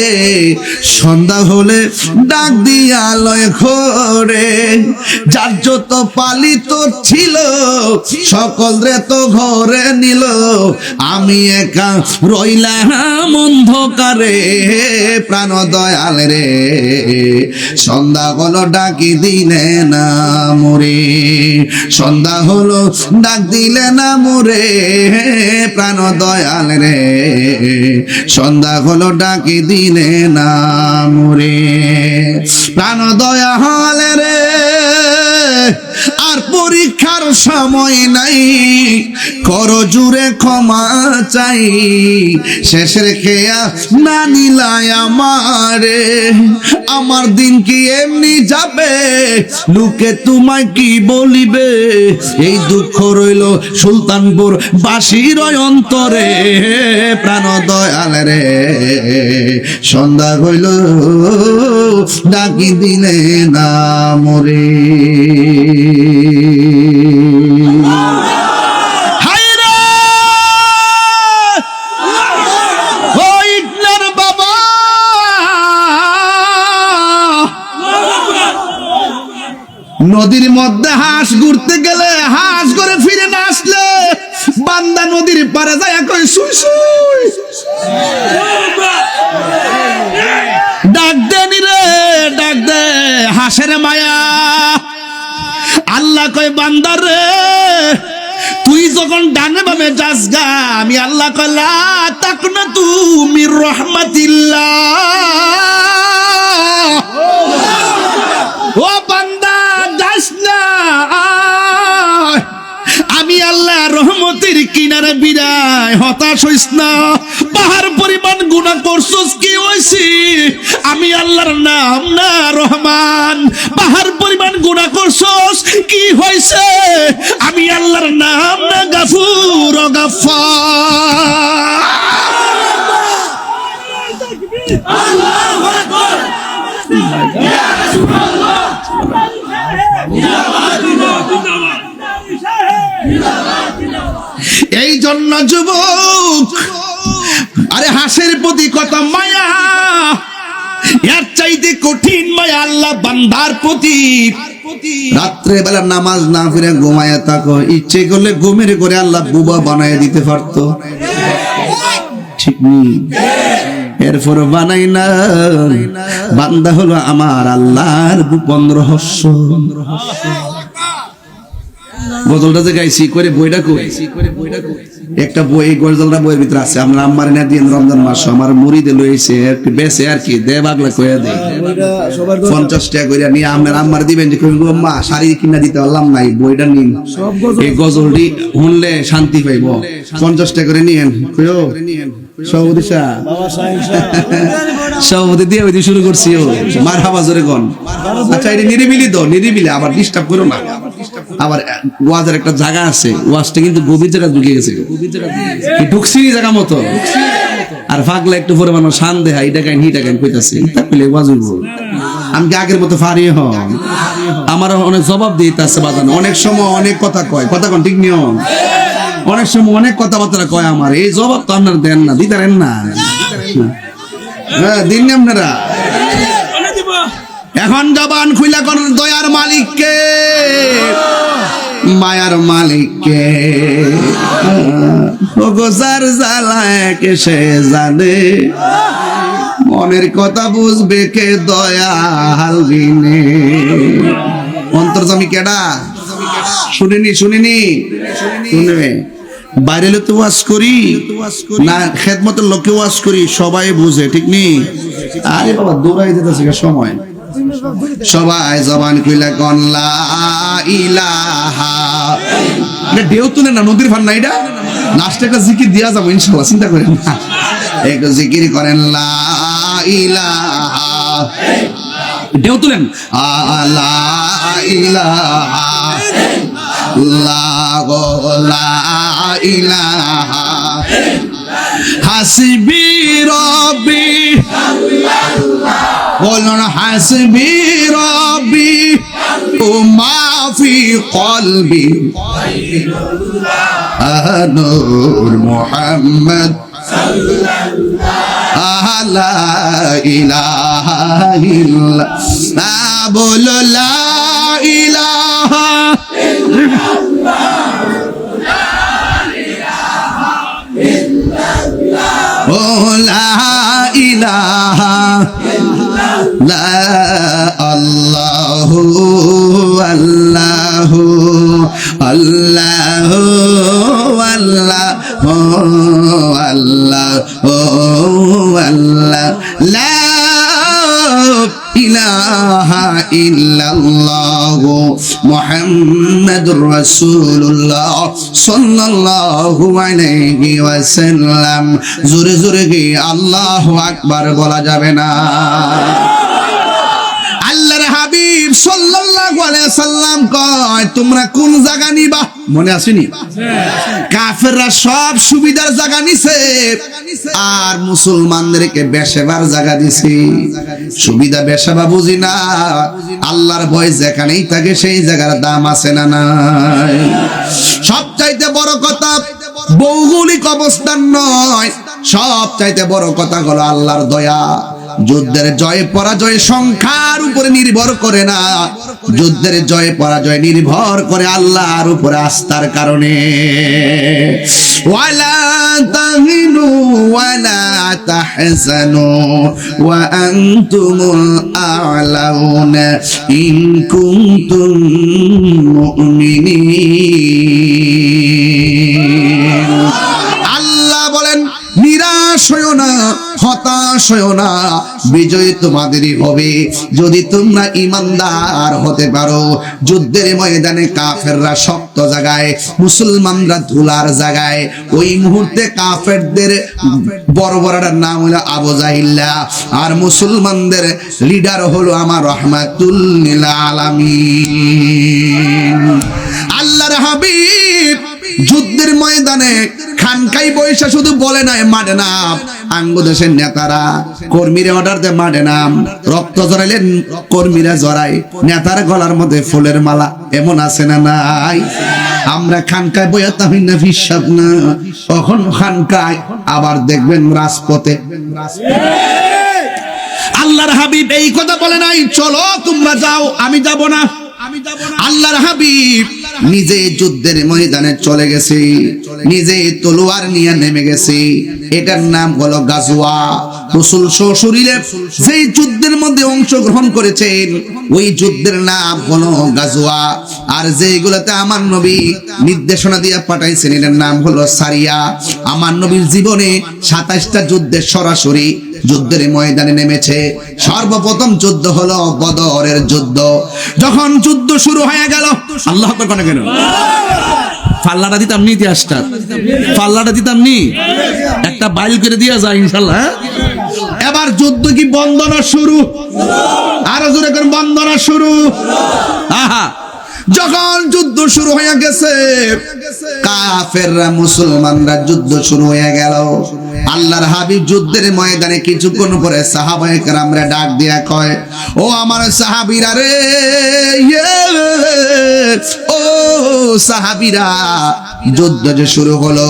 সন্ধ্যা হলে ডাক দিয়া লয় ঘরে। যার যত পালিত ছিল সকল রে তো ঘরে নিল, আমি একা রইলাম অন্ধকারে। প্রাণ দয়াল রে সন্ধ্যা হলো ডাকি দিলে না মোরে, সন্ধ্যা হলো ডাক দিলে না মোরে। প্রাণ দয়াল রে সন্ধ্যা হলো ডাকি দিলে না মোরে। প্রাণ দয়াল রে আর পরীক্ষার সময় নাই, কর জুড়ে ক্ষমা চাই, শেষের খেয়া না নিলাই আমারে। আমার দিন কি এমনি যাবে, লোকে তোমায় কি বলিবে, এই দুঃখ রইল সুলতানপুর বাসীর অন্তরে। প্রাণ দয়াল রে সন্ধ্যা হইল ডাকি দিলে না মোরে। নদীর মধ্যে হাঁস ঘুরতে গেলে হাঁস করে ফিরে না আসলে বান্দা নদীর পারে যায় কই সুই সুই, ডাক দে নিরে ডাক দে হাঁসের মায়া। আল্লাহ কয় বান্দা রে তুই যখন ডানে বামে যাস গা, আমি আল্লাহ কলা তাকনা তুমি রহমাতিল্লাহ, ও বান্দা যাস না, আমি আল্লাহ রহমতের কিনারে বিরায়, হতাশ হইস না। পাহাড় পরিমাণ গুনাহ করছস, কি হইছে? আমি আল্লাহর নাম না রহমান। পাহাড় পরিমাণ গুনাহ করছস, কি হইছে? আমি আল্লাহর নাম না গাফুর ও গাফফার। আল্লাহু আকবার। ইয়া রাসূলুল্লাহ, এই জন্য যুবক, আরে হাসের প্রতি কত মায়া, এর চাইতে কঠিন মায়া আল্লাহ বান্দার প্রতি। রাত্রে বেলা নামাজ না ফিরে ঘুমায়া থাকো, ইচ্ছে করলে ঘুমের করে আল্লাহ বুবা বানায় দিতে পারতো, ঠিক নেই? এরপর বানাই না। বান্দা হলো আমার আল্লাহর গোপন রহস্য। গজলটা যে গাইছি করে বইটা কই, একটা বই গজলটা বইয়ের ভিতরে আছে। আমরা আম্মার না দিন রমজান মাস আমার মুড়িদে লইছে একটু বেশি আর কি দে বাগলা কইয়া দেয় 50 টাকা কইরা নিয়ে আমার আম্মার দিবেন যে কইবো মা শাড়ি কিনা দিতে পারলাম নাই, বইটা নিন, এই গজলটি শুনলে শান্তি পাইবো, 50 টাকা করে নিয়েন। কইও সভাপতি সাহেব, সভাপতি দিয়ে ওই শুরু করছি, ও মারহাবা জোরে কোন। আচ্ছা এটা নিরিবিলি তো, নিরিবিলি, আবার ডিস্টার্ব করো না। আবার ওয়াজের একটা জায়গা আছে, ওয়াজটা কিন্তু গভীর জায়গা ঢুকে গেছে, ঢুকছি জায়গা মতো। আর ফাগলা একটু পরে মানুষ শান দেহা এটা কাইন হিটা কাইন কইতাছে, তা কইলে ওয়াজ হইব। আমি কি আগের মতো ফারি হন? আমার অনেক জবাব দিতে আছে বাজানো, অনেক সময় অনেক কথা কয়, কথা কোন ঠিক নিয়ম, অনেক সময় অনেক কথাবার্তা কয়, আমার এই জবাব তো আপনারা দেন না, দিতারেন না। হ্যাঁ দিন আপনারা। এখন জবান খুইলা কোন দয়ার মালিককে, মায়ার মালিককে, ও গোসার জ্বালায় কে সে জানে, মনের কথা বুঝবে কে দয়াল বিনে। অন্তর্জামী কেডা? শুনিনি শুনিনি শুনবে। বাইরে লোক ওয়াজ করি না, খেদমতের লোকে ওয়াজ করি, সবাই বুঝে, ঠিক নেই? আরে বাবা দৌড়াই যেতেছে সময়। সবাই জবান কইলা কোন লা ইলাহা, এটা ঢেউ তুলে না, নদীর ফান না, এটা লাস্টে একটা জিকির দিয়া যাবো ইনশাআল্লাহ, চিন্তা করেন না। একটু জিকির করেন লা ইলাহা, ঢেউ তুলেন লা ইলাহা, লা ইলাহা হাসবি রব্বি, বলুন হাসবি রব্বি ও মাফি কলবি, নূর মুহাম্মদ লা ইলাহা ইল্লাল্লাহ, বলো লা ইলাহা ও লা ইলাহা লা আল্লাহু আল্লাহু আল্লাহু আল্লাহু আল্লাহু আল্লাহ, লা ইলাহা ইল্লাল্লাহ মুহাম্মাদুর রাসূলুল্লাহ সাল্লাল্লাহু আলাইহি ওয়াসাল্লাম। জোরে জোরে কি আল্লাহু আকবার বলা যাবে না? আল্লাহর হাবিব সাল্লাল্লাহু আলাইহি সাল্লাম কয় তোমরা কোন জায়গা নিবা? মনে আসেনি? কাফেররা সব সুবিধার জায়গা নিছে, আর মুসলমানদেরকে বেশেবার জায়গা দিছে। সুবিধা বেশেবা বুঝি না, আল্লাহর ভয় যেখানেই থাকে সেই জায়গার দাম আছে না নাই? সবচাইতে বড় কথা ভৌগোলিক অবস্থান নয়, সবচাইতে বড় কথা হলো আল্লাহর দয়া। যুদ্ধের জয় পরাজয় সংখ্যার উপরে নির্ভর করে না, যুদ্ধের জয় পরাজয় নির্ভর করে আল্লাহর উপরে আস্থার কারণে। ওয়ালা তাহিনু ওয়া লা তাহজানু ওয়া আনতুমুল আ'লাউনা ইন কুনতুম মুমিনিন। আল্লাহ বলেন, নিরাশ হয়ো না, হতাশ হয়ো না, বিজয় তোমাদেরই হবে যদি তোমরা ঈমানদার হতে পারো। যুদ্ধের ময়দানে কাফেররা শক্ত জায়গায়, মুসলমানরা ধুলার জায়গায়। ওই মুহূর্তে কাফেরদের বড় বড়টার নাম হলো আবু জাহিল্লা, আর মুসলমানদের লিডার হলো আমার রহমাতুল লিল আলামিন। আল্লাহর হাবিব যুদ্ধের ময়দানে খানকাই বৈশা শুধু বলে নাই মাঠে নাম, আঙ্গ দেশের নেতারা কর্মীরা অর্ডার দেয় মাঠে নাম। রক্ত জড়াইলেন কর্মীরা জড়ায়, নেতার গলার মধ্যে ফুলের মালা, এমন আছে না নাই? আমরা খানকায় বইয়াতা হই না, বিশ্বাস না, তখন খানকায় আবার দেখবেন রাজপথে। আল্লাহর হাবিব এই কথা বলে নাই চলো তোমরা যাও আমি যাব না। আল্লাহর হাবিব নিজে যুদ্ধের ময়দানে চলে গেছে, নিজে তলোয়ার নিয়ে নেমে গেছে। এটার নাম হলো গাজওয়া। রাসূল সশরীরে যেই যুদ্ধের মধ্যে অংশগ্রহণ করেছেন ওই যুদ্ধের নাম হলো গাজওয়া। আর যেগুলোতে আমার নবী নির্দেশনা দিয়ে পাঠাইছেন এটার নাম হলো সারিয়া। আমার নবীর জীবনে 27টা যুদ্ধে সরাসরি যুদ্ধের ময়দানে নেমেছে। সর্বপ্রথম যুদ্ধ হলো বদরের যুদ্ধ। যখন যুদ্ধ শুরু হয়ে গেল, আল্লাহু আকবার কোন কেন পাল্লাটা দিতাম নি, ইতিহাসটা পাল্লাটা দিতাম নি, একটা বাইল করে দিয়া যায় ইনশাআল্লাহ। এবার যুদ্ধ কি বন্দনা শুরু? আরো জোরে করে বন্দনা শুরু। আহা, যখন যুদ্ধ শুরু হয়ে গেছে, কাফেররা মুসলমানরা যুদ্ধ শুরু হয়ে গেল। আল্লাহর হাবিব যুদ্ধের ময়দানে কিছুক্ষণ পরে সাহাবায়ে কেরামরা ডাক দিয়া কয়, ও আমার সাহাবীরা রে, ও সাহাবীরা, যুদ্ধ যে শুরু হলো,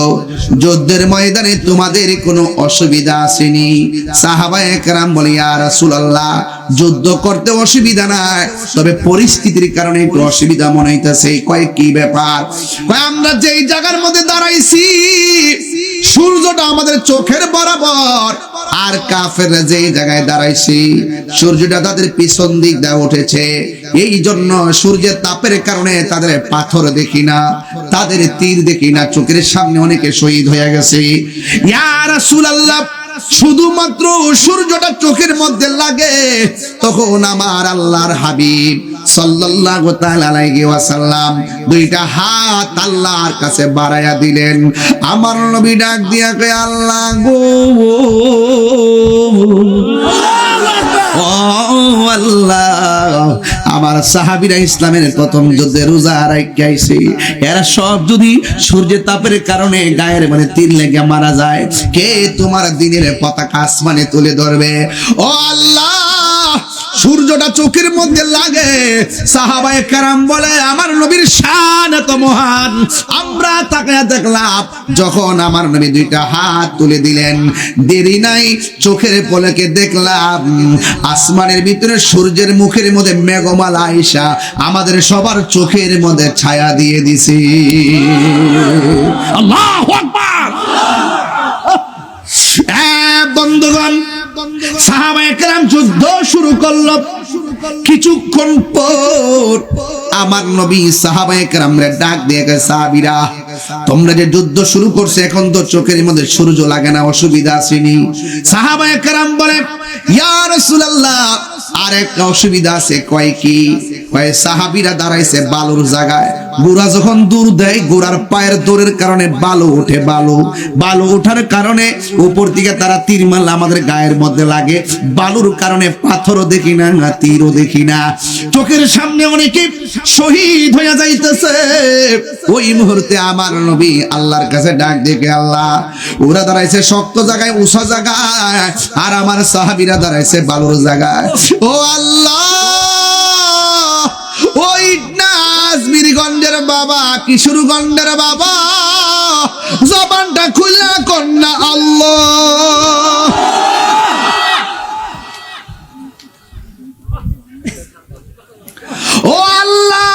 যুদ্ধের ময়দানে তোমাদের কোনো অসুবিধা আসেনি? সাহাবায়ে কেরাম বলে, ইয়া রাসূলুল্লাহ, যুদ্ধ করতে অসুবিধা নাই, তবে পরিস্থিতির কারণে একটু অসুবিধা মনে হইতেছে। কয় কি ব্যাপার? কয় আমরা যেই জায়গার মধ্যে দাঁড়াইছি সূর্যটা আমাদের চোখের বরাবর, আর কাফেররা যেই জায়গায় দাঁড়াইছি সূর্যটা তাদের পিছন দিক দিয়ে উঠেছে। এই জন্য সূর্যের তাপের কারণে তাদের পাথর দেখি না, তাদের তীর দেখি না, চোখের সামনে অনেকে শহীদ হয়ে গেছে। ইয়া রাসূলুল্লাহ, শুধুমাত্র সূর্যটা চোখের মধ্যে লাগে, তখন আমার আল্লাহর হাবিব সাল্লাল্লাহু তাআলা আলাইহি ওয়াসাল্লাম দুইটা হাত আল্লাহর কাছে বাড়ায়া দিলেন। আমার নবী ডাক দিয়া কয়, আল্লাহ গো, ও আল্লাহ, আমার সাহাবীরা ইসলামের প্রথম যুদ্ধে রোজা রাখাইছে, এরা সব যদি সূর্যের তাপের কারণে গায়ের মানে তীর লেগে মারা যায়, কে তোমার দিনের পতাকা আসমানে তুলে ধরবে? ও আল্লাহ, সূর্যটা চোখের মধ্যে লাগে। সাহাবায়ে কেরাম বলে, আমার নবীর শান এত মহান, আমরা তাকে দেখলাম যখন আমার নবী দুইটা হাত তুলে দিলেন, দেরি নাই, চোখের পলকে দেখলাম আসমানের ভিতরে সূর্যের মুখের মধ্যে মেঘমালা আইসা আমাদের সবার চোখের মধ্যে ছায়া দিয়ে দিছে। আল্লাহু আকবার। বন্ধুগণ, সাহাবায়ে কেরাম যুদ্ধ শুরু করলো। কিছুক্ষণ পর আমার নবী সাহাবায়ে কেরামরে ডাক দিয়ে গেছে, সাহাবীরা, তোমরা যে যুদ্ধ শুরু করছে এখন তো চোখের মধ্যে সূর্য লাগে না, অসুবিধা আসেনি? সাহাবায়ে কেরাম বলে, ইয়া রাসূলুল্লাহ, আর একটা অসুবিধা আছে। কয় কি? কয় সাহাবীরা দাঁড়াইছে বালুর জায়গায়, গোড়া যখন দূর দেয় গোড়ার পায়ের দৌড়ের কারণে বালু ওঠে, বালু ওঠার কারণে উপর থেকে তারা তীর মারলে আমাদের গায়ের মধ্যে লাগে, বালুর কারণে পাথরও দেখি না, তীরও দেখি না, চোখের সামনে অনেকে শহীদ হয়ে যাইতেছে। ওই মুহূর্তে আমার নবী আল্লাহর কাছে ডাক দিয়ে, আল্লাহ, ওরা দাঁড়াইছে শক্ত জায়গায়, উঁচা জায়গায়, আর আমার সাহাবীরা দাঁড়াইছে বালুর জায়গায়। ও আল্লাহ, ওই নাজমিরগঞ্জের বাবা, কিশোরগঞ্জের বাবা, জবানটা খুলে কন্যা আল্লাহ। ও আল্লাহ,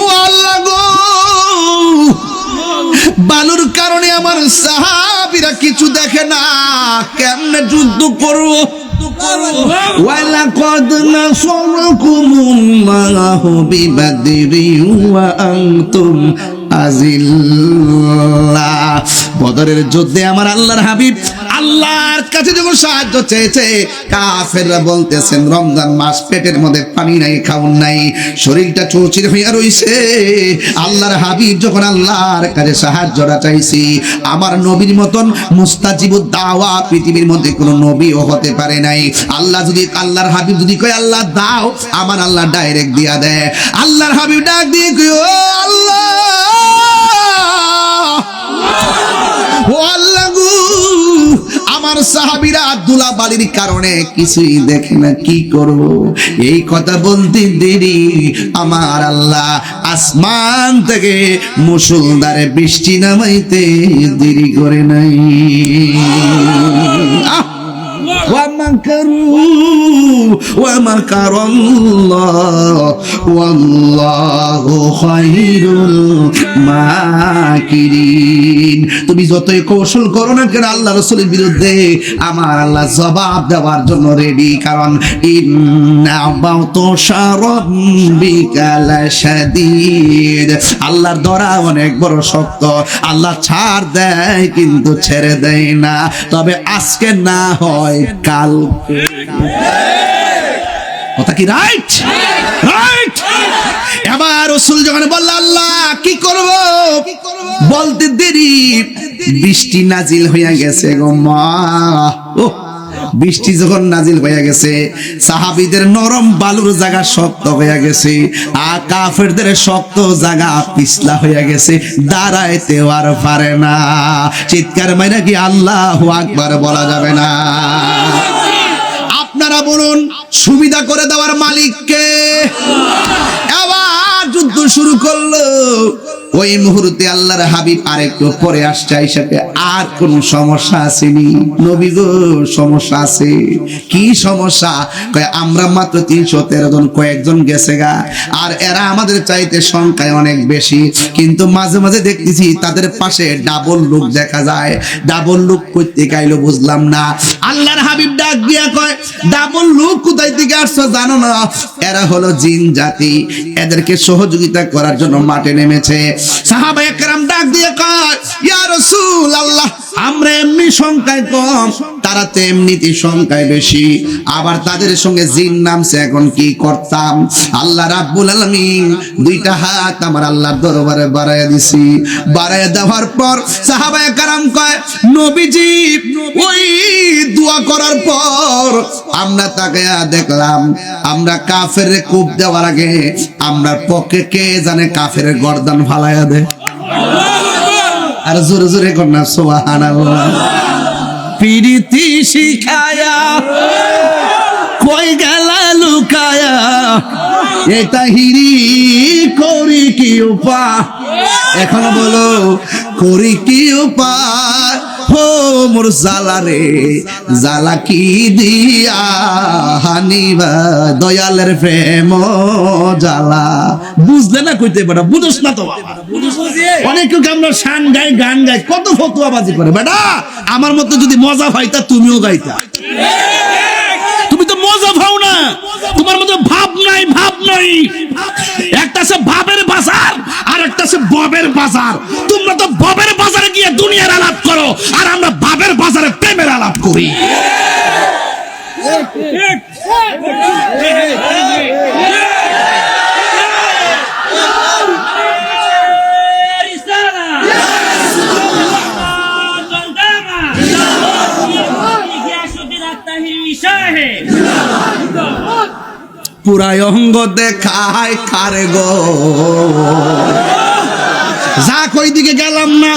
ও আল্লাহ গো, সাহাবীরা কিছু দেখে না, কেমনে যুদ্ধ করব। ওয়ালাকাদ নাসারাকুমুল্লাহু বিবাদরিন ওয়া আনতুম আজিল্লা। বদরের যুদ্ধে আমার আল্লাহর হাবিব আল্লাহর কাছে যখন সাহায্য চেয়েছে, কাফেররা বলতেছেন রমজান মাস, পেটের মধ্যে পানি নাই, খাওন নাই, শরীরটা চৌচির হইয়া রইছে। আল্লাহর হাবিব যখন আল্লাহর কাছে সাহায্যটা চাইছি, আমার নবীর মতন মুস্তাজিবুদ দাওয়া পৃথিবীর মধ্যে কোনো নবীও হতে পারে নাই। আল্লাহ যদি, আল্লাহর হাবিব যদি কয় আল্লাহ দাও, আমার আল্লাহ ডাইরেক্ট দিয়া দেয়। আল্লাহর হাবিব ডাক দিয়ে কই, ও আল্লাহ, ও আল্লাহ গো, আমার সাহাবীরা আব্দুল্লাহ বালির কারণে কিছুই দেখে না, কি করব। এই কথা বলতে দেরি আমার আল্লাহ আসমান থেকে মুষলধারে বৃষ্টি নামাইতে দেরি করে নাই। তুমি যতই কৌশল করো না কেন আল্লাহ রাসূলের বিরুদ্ধে, আমার আল্লাহ জবাব দেওয়ার জন্য রেডি। কারণ আল্লাহর ধরা অনেক বড় শক্ত। আল্লাহ ছাড় দেয় কিন্তু ছেড়ে দেয় না, তবে আজকে না হয় কালকে। কথা কি রাইট? রাইট। এবার রাসূল যখন বলল আল্লাহ কি করব, বলতে দেরি বৃষ্টি নাজিল হইয়া গেছে গো মা। বৃষ্টি যখন নাজিল হয়ে গেছে, সাহাবীদের নরম বালুর জায়গা শক্ত হয়ে গেছে, আর কাফেরদের শক্ত জায়গা পিছলা হয়ে গেছে, দাঁড়াইতেও আর পারে না। চিৎকার মাইরা কি আল্লাহু আকবার বলা যাবে না? আপনারা বলুন, সুবিধা করে দেওয়ার মালিক কে? এবার যুদ্ধ শুরু করলো। ওই মুহূর্তে আল্লাহর হাবিব আরেকটু পরে আসছে, হিসাবে আর কোন সমস্যা আসেনি? নবী গো, সমস্যা আছে। কি সমস্যা? কয় আমরা মাত্র 313 জন, কয়েকজন গেছে গা, আর এরা আমাদের চাইতে সংখ্যায় অনেক বেশি, কিন্তু মাঝে মাঝে দেখতেছি তাদের পাশে ডাবল লোক দেখা যায়। ডাবল লোক কইতে গাইলো বুঝলাম না। আল্লাহর হাবিব ডাক দিয়া কয়, ডাবল লোক কোথায় থেকে আসছো জানো না? এরা হলো জিন জাতি, এদেরকে সহযোগিতা করার জন্য মাঠে নেমেছে। সাহাবায়ে কেরাম ডাক দিয়ে কয়, ইয়া রাসূলুল্লাহ, আমরা এমনি সংখ্যায় কম, তারা তো এমনিতে সংখ্যায় বেশি, আবার তাদের সঙ্গে জিন নামছে, এখন কি করতাম? আল্লাহ রাব্বুল আলামিন দুইটা হাত আমার আল্লাহর দরবারে বাড়াইয়া দিছি। বাড়াইয়া দেওয়ার পর সাহাবায়ে কেরাম কয়, নবীজি ওই দোয়া করার পর আমরা তাকায়া দেখলাম, আমরা কাফেরে কূপ দেওয়ার আগে আমরা পক্ষে কে জানে কাফেরের গর্দান ফালাইয়া দেয়। আর জোরে জোরে কন্যা সুবহানাল্লাহ। পিরিতি শিখায়া কই গেলা লুকায়া, এটা হিরি করি কি উপায়? এখন বলো করি কি উপায়? হো মোর জালা রে, জালা কি দিয়া হানিবা, দয়ালের প্রেম জালা। বুঝলে না কইতে বেটা, বুঝোস না তো বাবা। অনেকে আমরা শান গাই, গান গাই, কত ফতুয়াবাজি করে। বেটা আমার মতো যদি মজা পাইতা তুমিও গাইতা। তুমি তো মজা পাও না, তোমার মতো ভাব নাই, ভাব নাই। একটা আছে ভাবের বাজার, আর একটা আছে ববের বাজার। তোমরা তো ববের বাজারে গিয়ে দুনিয়ার আলাপ করো, আর আমরা ভাবের বাজারে প্রেমের আলাপ করি। পুরাই অঙ্গ দেখায় কারে গো, যা কই দিকে গেলাম না।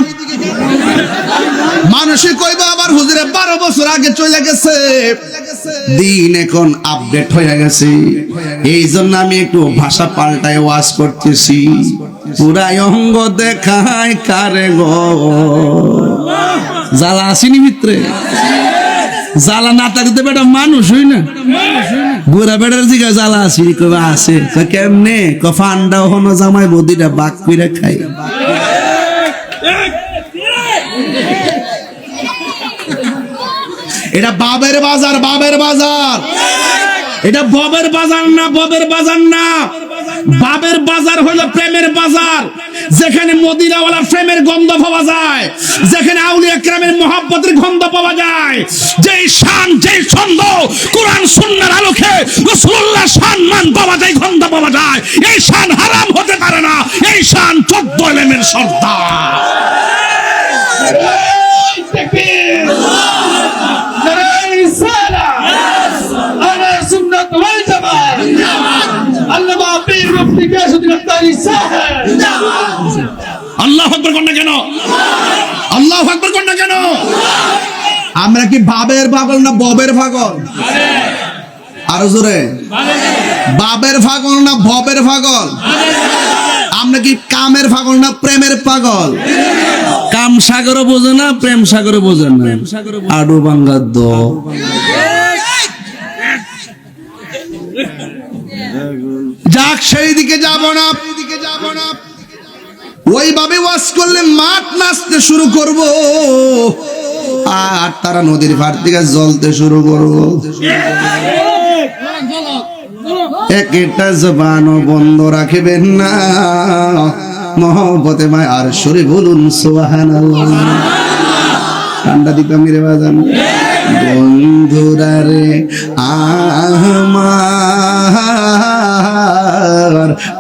মানুষে কইবা আবার হুজুরে 12 বছর আগে চলে গেছে। দিন এখন আপডেট হয়ে গেছে, এই জন্য আমি একটু ভাষা পাল্টায় ওয়াজ করতেছি। পুরাই অঙ্গ দেখায় কারে গো, জ্বালা আসেনি ভিতরে? জ্বালা না থাকতে বেটা মানুষ হই না। বুড়া বেটার দিকে জ্বালা আসি কবে আসে কেমনে? ফান্ডা হনো জামাই বদিটা বাক কইরা খাই। এটা বাবের বাজার, বাবের বাজার। এটা ববের বাজার না, ববের বাজার না। বাবের বাজার হলো প্রেমের বাজার, যেখানে মদিনাওয়ালা প্রেমের গন্ধ পাওয়া যায়, যেখানে আউলিয়া কেরামের মহব্বতের গন্ধ পাওয়া যায়। যেই শান, যেই ছন্দ কোরআন সুন্নাহর আলোকে রাসূলুল্লাহ সম্মান পাওয়া যায়, গন্ধ পাওয়া যায়। এই শান হারাম হতে পারে না, এই শান 14 ইলমের সর্দার। আল্লাহু আকবার কোন না কেন? আল্লাহু আকবার কোন না কেন? আমরা কি বাবের পাগল না ববের পাগল? আরো জোরে, বাবের পাগল না ববের পাগল? আমরা কি কামের পাগল না প্রেমের পাগল? কাম সাগরও বোঝে না, প্রেম সাগরও বোঝে না। আডু বাঙ্গা দো। যাক, সেই দিকে যাব না। ওইভাবে ওয়াজ করলে মাঠ নাচতে শুরু করব, আর তারা নদীর পাড় থেকে জ্বলতে শুরু করব। একটা জবানও বন্ধ রাখবেন না, মহব্বতে মায়ার সুরে বলুন সুবহানাল্লাহ। ঠান্ডা দিতাম রে বাজান। বন্ধুরা রে আমার,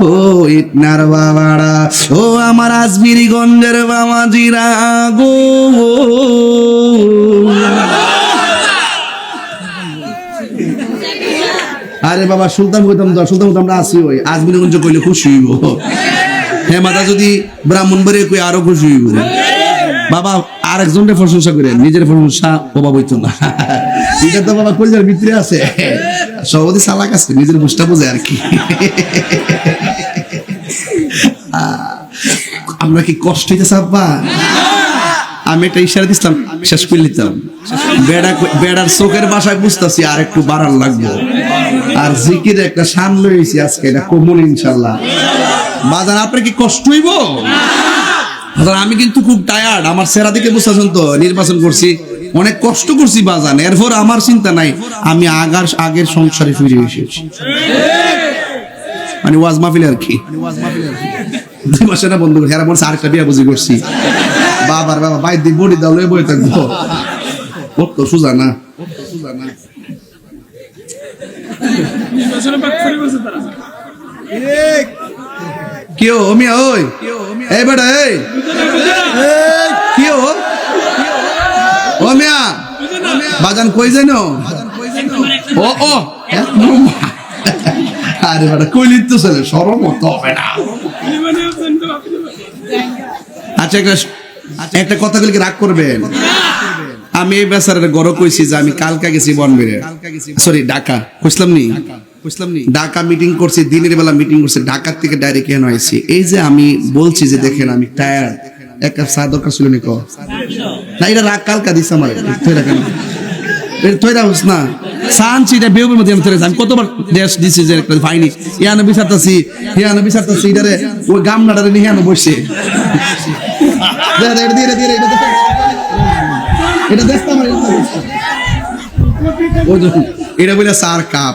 ও ইটনার বাবারা, ও আমার আজমিরি গঞ্জের বাবাজিরা গো, আরে বাবা সুলতান কইতাম তো, সুলতান আমরা আসি ওই আজমিরি গঞ্জ কইলে খুশি হইব। হ্যাঁ মাতা যদি ব্রাহ্মণবাড়ি কই আরো খুশি হইব। বাবা আরেকজনের প্রশংসা করে নিজের প্রশংসা অভাব হইতো না। এটা তো বাবা কলিজার ভিতরে আছে, সবাই চালাক আছে, নিজের বুঝটা বোঝে আর কি। আমরা কি কষ্ট হইতেছে আব্বা? আমি একটা ইশারা দিছিলাম, শেষ করে নিতাম। বেড়ার চোখের বাসায় বুঝতেছি আর একটু বাড়ার লাগবে। আর জিকির একটা শান লইছি আজকে, এটা কমন ইনশাল্লাহ। বাজান আপনার কি কষ্ট হইব? আমি কিন্তু খুব টায়ার্ড, আমার সেরা দিকে বুঝতেছেন তো, নির্বাচন করছি, অনেক কষ্ট করছি বাজান। এরপর আমার চিন্তা নাই, আমি আগের সংসারে ফিরে এসেছি। মানে ওয়াজ মাহফিল আর কি। 2 মাসে না বন্ধ করছি, আর বলছে আরেকটা বিয়া বুঝি করছি। বাবার বাবা ভাই দি বডি দাও লয়ে বই থাকবো, কত সোজা না। কেউ মিয়া ওই এই বেটা এই কেউ ও মিয়া বাজান কই যাইনো? ও ও আরে বেটা কইলি তো চলে, শরম তো হবে না। আচ্ছা একটা কথা বলে রাগ করবেন? আমি এই বেচারের গড় কইছি যে আমি কালকা গেছি বনবিরে, সরি ঢাকা কইছিলাম নি, ঢাকা মিটিং করছি, দিনের বেলা মিটিং করছি, ঢাকা থেকে ডাইরেক্ট এখানে আইছি। এই যে আমি বলছি যে দেখেন আমি টায়ার্ড, এক কাপ চা দরকার ছিল নি কো না, এটা রাগ কালকা দিছে আমার তুই রাখেন এর তুই রাখছ না সানছি, এটা বেউবের মধ্যে আমি তুই আমি কতবার দেশ দিছি যে একটা ফাইনি ইয়ানো বিচারতাছি এটারে ওই গামনাটারে নিয়ে আনো বসে এটা দেখতে আমার এটা বলে সার কাপ,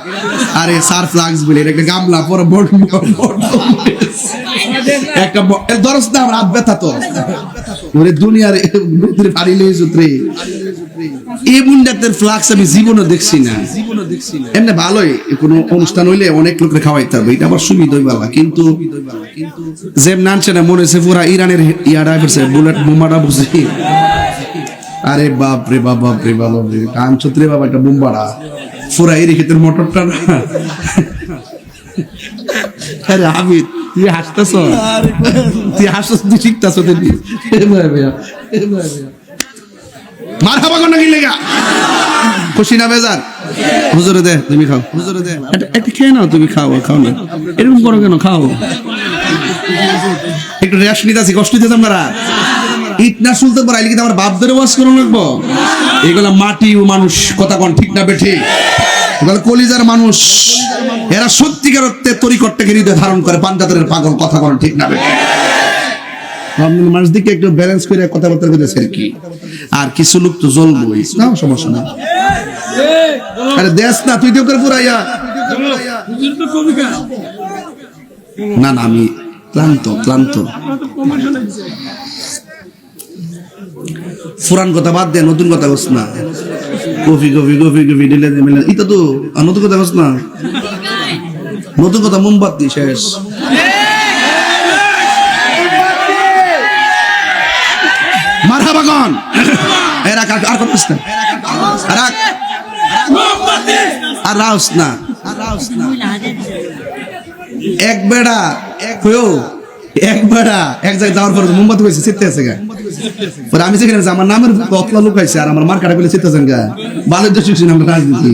আরে সার ফ্লাক্স বলে এটা একটা গামলা পরে একটা দরস না আমার হাত ব্যথা তো ওরে দুনিয়ার পারি লই সূত্রে এই বুন্ডাতের ফ্লাক্স আমি জীবনে দেখছি না। এমনি ভালোই কোনো অনুষ্ঠান হইলে অনেক লোকের খাওয়াইতে হবে, এটা আবার সুবিধা হইবা, কিন্তু যেম নানছে না মনে হচ্ছে পুরা ইরানের ইয়াটা ফেরছে বুলেট বোমাটা বুঝি। আরে বাপ রে বাপ, বাপ রে বাপ রে কান ছত্রে বাবা, একটা বোম্বাড়া পুরা এই রেখে তোর মোটরটা না। আরে আমি তুই হাসতেছ, তুই শিখতেছ মারহাবা কোন নাকি লেগা খুশি না বেজার? হুজুরে দে তুমি খাও, হুজুরে দে একটা খেয়ে নাও, তুমি খাও না এরকম করো কেন? খাও একটু রেস্ট নিতেছি, কষ্ট দিতে আমরা ইটনা সুলতান পর আইলে কিন্তু আমার বাপ ধরে ওয়াজ করো লাগবো। এগুলা মাটি ও মানুষ, কথা কোন ঠিক না বেঠি? এগুলো কলিজার মানুষ, এরা সত্যিকার অর্থে তরিকটটাকে হৃদয়ে ধারণ করে, পাঞ্জাতের পাগল, কথা কোন ঠিক না বেঠি? রমজান মাস দিকে একটু ব্যালেন্স করে কথাবার্তা করেছে আর কি। আর কিছু লোক তো জ্বলবই, না সমস্যা না। আরে দেশ না তুই তো করে পুরাইয়া। না না আমি ক্লান্ত। পুরান কথা বাদ দে, নতুন কথা বস না। কফি দিলে এটা তো নতুন কথা বস না। নতুন কথা মোমবাতি শেষ। মারহাবা কোন এরা আর কথা বস না। আর রাউস না এক বেড়া এক জায়গায় যাওয়ার পর মোমবাতি হয়েছে চিত্তে আছে গা। পরে আমি সেখানে আমার নামের অতলা লোক হয়েছে আর আমার মার কাটা বলে চিত্তে আছেন গা। ভালো শিখছি আমরা রাজনীতি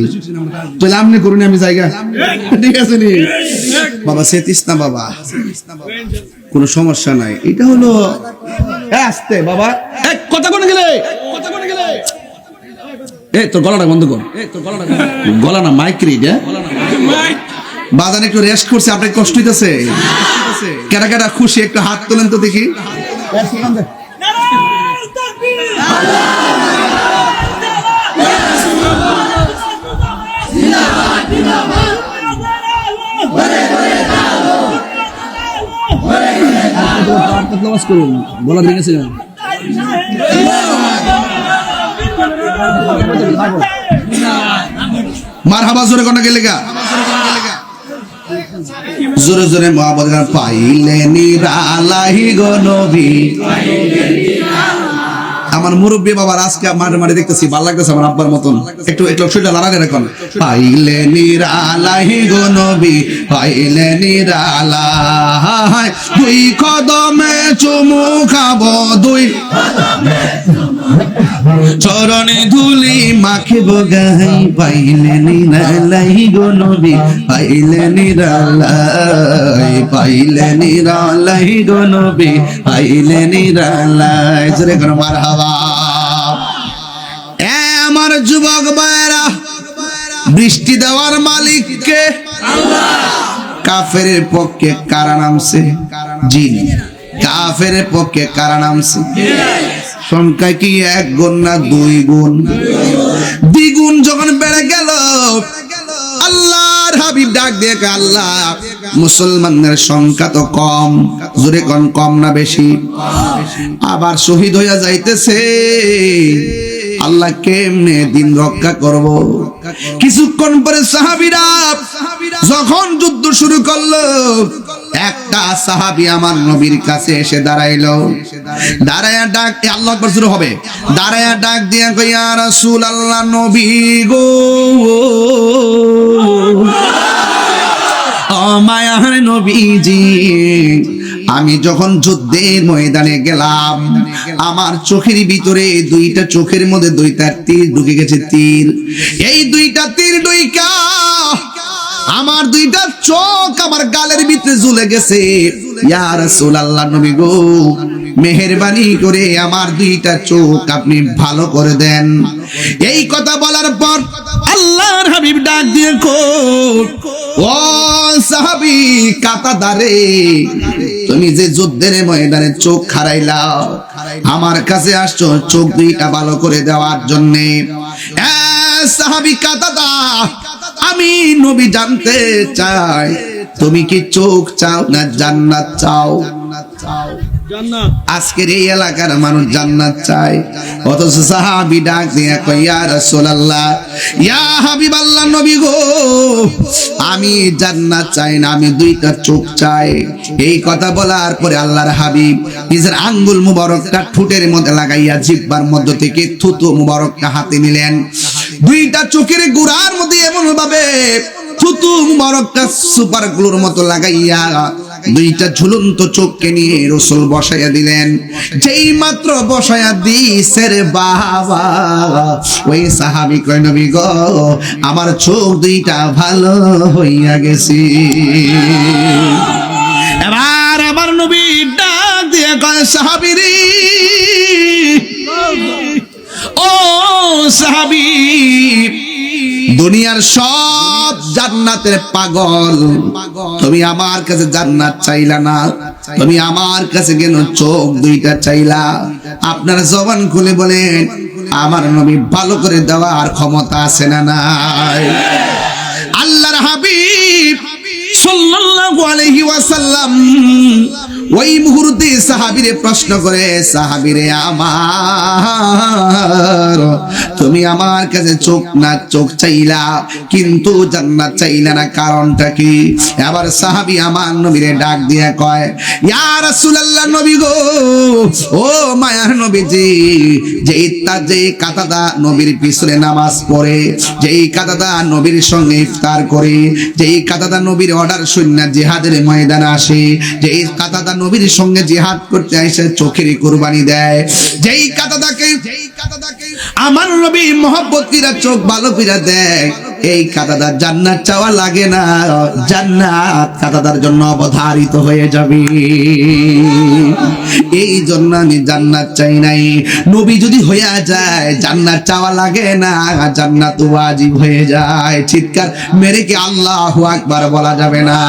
তাহলে আপনি করুন আমি জায়গা ঠিক আছে নি বাবা, সেতিস না বাবা, কোনো সমস্যা নাই। এটা হলো আসতে বাবা কথা কোনে গেলে তোর গলাটা বন্ধ কর, গলা না মাইক রে বাজান একটু রেস্ট করছে, আপনার কষ্ট হইতেছে কেটা কেটা খুশি, একটু হাত তোলেন তো দেখি। বলা দেখেছে মারহাবা জোরে কোন গেলে গা, জোরে জোরে মহাবত গান। পাইলে নিরালাহি গো নবী। আমার মুরব্বী বাবার আজকে মাঠে দেখতেছি, ভালো লাগতেছে আমার আব্বার মতন। একটু শরীরটা লাগাতে রাখুন। পাইলে নিরালাহি গো নবী, পাইলে নিরালাই, দুই কদমে চুমু খাবো, দুই চরণে ধুলি মাখিব গাই। পাইলে নিরালাই গো নবী, পাইলে নিরালাই, পাইলে নিরালাই গো নবী, পাইলে নিরালাই। জোরে করে মারহাবা। আমার যুবক ভাইরা, বৃষ্টি দেওয়ার মালিক কে? কাফেরের পক্ষে কারা নামছে? জিন। কাফেরের পক্ষে কারা নামছে? সংখ্যা কি এক গুণ না দুই গুণ? দ্বিগুণ যখন বেড়ে গেল, আল্লাহর হাবিব ডাক দিয়ে আল্লাহ, মুসলমানদের সংখ্যা তো কম, জোরে কোন কম না বেশি? আবার শহীদ হইয়া যাইতেছে, আল্লাহ কেমনে দিন রক্ষা করব? কিছুক্ষণ পরে সাহাবীরা যখন যুদ্ধ শুরু করলো, একটা সাহাবী আমার নবীর কাছে এসে দাঁড়াইলো। দাঁড়ায়া ডাক, আল্লাহু আকবার শুরু হবে, দাঁড়ায়া ডাক দিয়া কই, ইয়া রাসূলুল্লাহ, নবী গো, ও মায়ার নবীজি, আমি যখন যুদ্ধের ময়দানে গেলাম, আমার চোখের ভিতরে দুইটা চোখের মধ্যে দুইটা তীর ঢুকে গেছে। তীর, এই দুইটা তীর ডুইকা আমার দুইটা চোখ আমার গালের ভিতরে ঝুলে গেছে। ইয়া রাসূলুল্লাহ, নবী গো, মেহেরবানি করে আমার দুইটা চোখ আপনি ভালো করে দেন। এই কথা বলার পর আল্লাহর হাবিব ডাক দিয়ে কই, ও সাহাবী কাতাদারে, তুমি যে যুদ্ধের ময়দানে চোখ হারাইলা, আমার কাছে আসছো চোখ দুইটা ভালো করে দেওয়ার জন্য। সাহাবী কাতাদা, আমি নবী জানতে চাই, তুমি কি চোখ চাও না জান্নাত চাও? আজকের এই এলাকার মানুষ জান্নাত চায়, অথচ সাহাবী ডাক দিয়ে কই, ইয়া রাসূলুল্লাহ, ইয়া হাবিবাল্লাহ, নবী গো, আমি জান্নাত চাই না, আমি দুইটা চোখ চাই। এই কথা বলার পরে আল্লাহর হাবিব নিজের আঙ্গুল মুবারকটা ঠোঁটের মধ্যে লাগাইয়া জিহ্বার মধ্য থেকে থুতু মুবারকটা হাতে নিলেন। দুইটা চোখের গোড়ার মধ্যে এমন ভাবে থুতু মুবারকটা সুপার গ্লুর মতো লাগাইয়া দুইটা ঝুলন্ত চোখকে নিয়ে রাসূল বসাইয়া দিলেন। যেই মাত্র বসাইয়া দিছে রে বাবা, ওই সাহাবী কয়, নবী গো, আমার চোখ দুইটা ভালো হইয়া গেছে। এবার আমার নবী ডাক দিয়ে কয়, সাহাবী রে, ও সাহাবী, দুনিয়ার সব জান্নাতের পাগল, তুমি আমার কাছে জান্নাত চাইলা না, তুমি আমার কাছে কেন চোখ দুইটা চাইলা? আপনার জবান খুলে বলেন, আমার নবী ভালো করে দেওয়ার ক্ষমতা আছে না নাই? আল্লাহর হাবিব সাল্লাল্লাহু আলাইহি ওয়াসাল্লাম ওই মুহূর্তে সাহাবীরে প্রশ্ন করে, সাহাবীরে আমার, তুমি আমার কাছে চোখ না চোখ চাইলা কিন্তু জান্নাত চাইলা না, কারণটা কি? এবার সাহাবী আমার নবীরে ডাক দিয়ে কয়, ইয়া রাসূলুল্লাহ, নবী গো, ও মায়ার নবীজি, যে কাতাদা নবীর পিছনে নামাজ পড়ে, যেই কাতাদা নবীর সঙ্গে ইফতার করে, যেই কাতাদা নবীর অর্ডার শুনে জিহাদের ময়দানে আসে, যেই কাতাদা নবীর সঙ্গে জিহাদ করতে এসে চোখের কুরবানি দেয়, যেই কাতাদাকে আমার নবী মহব্বত কিরা চোখ ভালো করে দেয়, এই কাতাদার জান্নাত চাওয়া লাগে না, জান্নাত কাতাদার জন্য অবধারিত হয়ে যাবে। এই জন্য আমি জান্নাত চাই নাই। নবী যদি হইয়া যায় জান্নাত চাওয়া লাগে না, জান্নাত ওয়াজিব হয়ে যায়। চিৎকার মেরে কি আল্লাহু আকবার বলা যাবে না?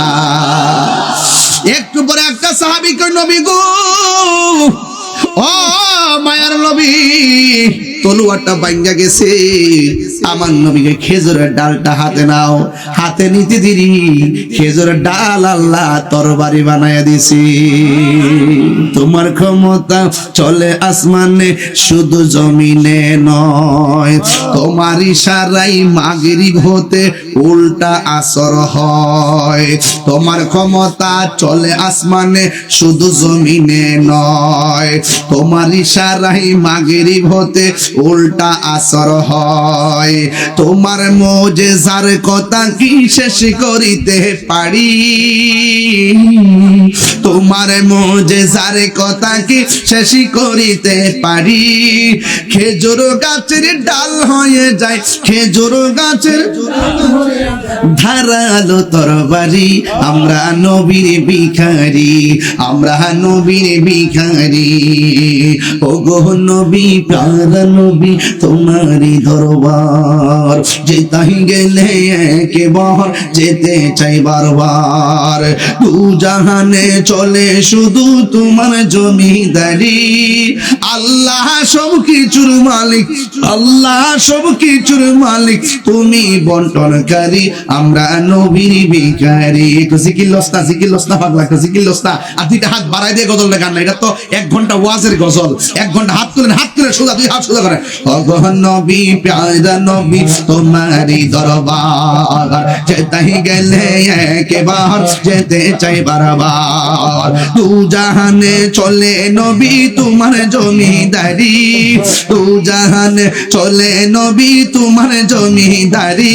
একটু পরে একটা সাহাবী কই, নবী গো, ও মায়ার নবী, তলোয়ারটা ভাঙ্গা গেছে, আমার নবীকে খেজুরের ডালটা হাতে নাও। হাতে নিতে দিরি খেজুরের ডাল আল্লাহ তরবারি বানায়া দিছি। তোমার ক্ষমতা চলে আসমানে শুধু জমিনে নয়, তোমার ইশারাই মাগরিব হতে উল্টা আসর হয়। তোমার ক্ষমতা চলে আসমানে শুধু জমিনে নয়, তোমার ইশারাই মাগরিব হতে উল্টা আসর হয়। তোমার মুজিজার কথা কি শেষ করিতে পারি? তোমার মুজিজার কথা কি শেষ করিতে পারি? খেজুর গাছের ডাল হয়ে যায়, খেজুর গাছের ধারালো তরবারি। আমরা নবীর ভিখারি, আমরা নবীর ভিখারি। ও গো নবী, প্যারা নবী, তোমারই দরবার যেতাই গেলে একবার যেতে চাই বারবার। দু জাহানে চলে শুধু তোমার জমিদারি। আল্লাহ সব কিছুর মালিক, আল্লাহ সব কিছুর মালিক, তুমি বন্টনকারী। আমরা নবীর ভিখারি। একটু জিকিরলস্তা, জিকিরলস্তা পাগলা, একটু জিকিরলস্তা। আর দুইটা হাত বাড়াই দিয়ে গজল গান না, এটা তো 1 ঘন্টা ওয়াজের গজল। 1 ঘন্টা হাত তুলেন, হাত তুলে সোজা, 2 হাত সোজা করে। ওগো নবী, প্যারা নবী, তোমারই দরবার যেতাই গেলে একবার যেতে চাই বারবার। দু জাহানে চলে নবী তোমার জমিদারি, দু জাহানে চলে নবী তোমার জমিদারি।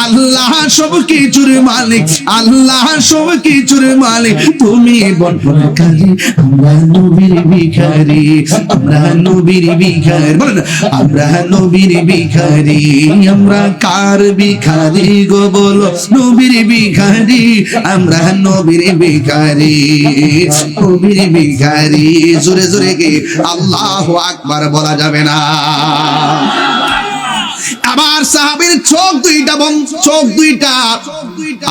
আল্লাহ সব কিছুর মালিক, আল্লাহ সব কিছুর মালিক, তুমি বন্টনকারী। আমরা নবীর ভিখারি, আমরা নবীর ভিখারি। বলেন, আমরা নবীর ভিখারি। আমরা কার ভিখারি গো বলো? নবীর ভিখারি, আমরা নবীর ভিখারি, নবীর ভিখারি। জোরে জোরে কি আল্লাহু আকবার বলা যাবে না? আমার সাহাবীর চোখ দুইটা চোখ দুইটা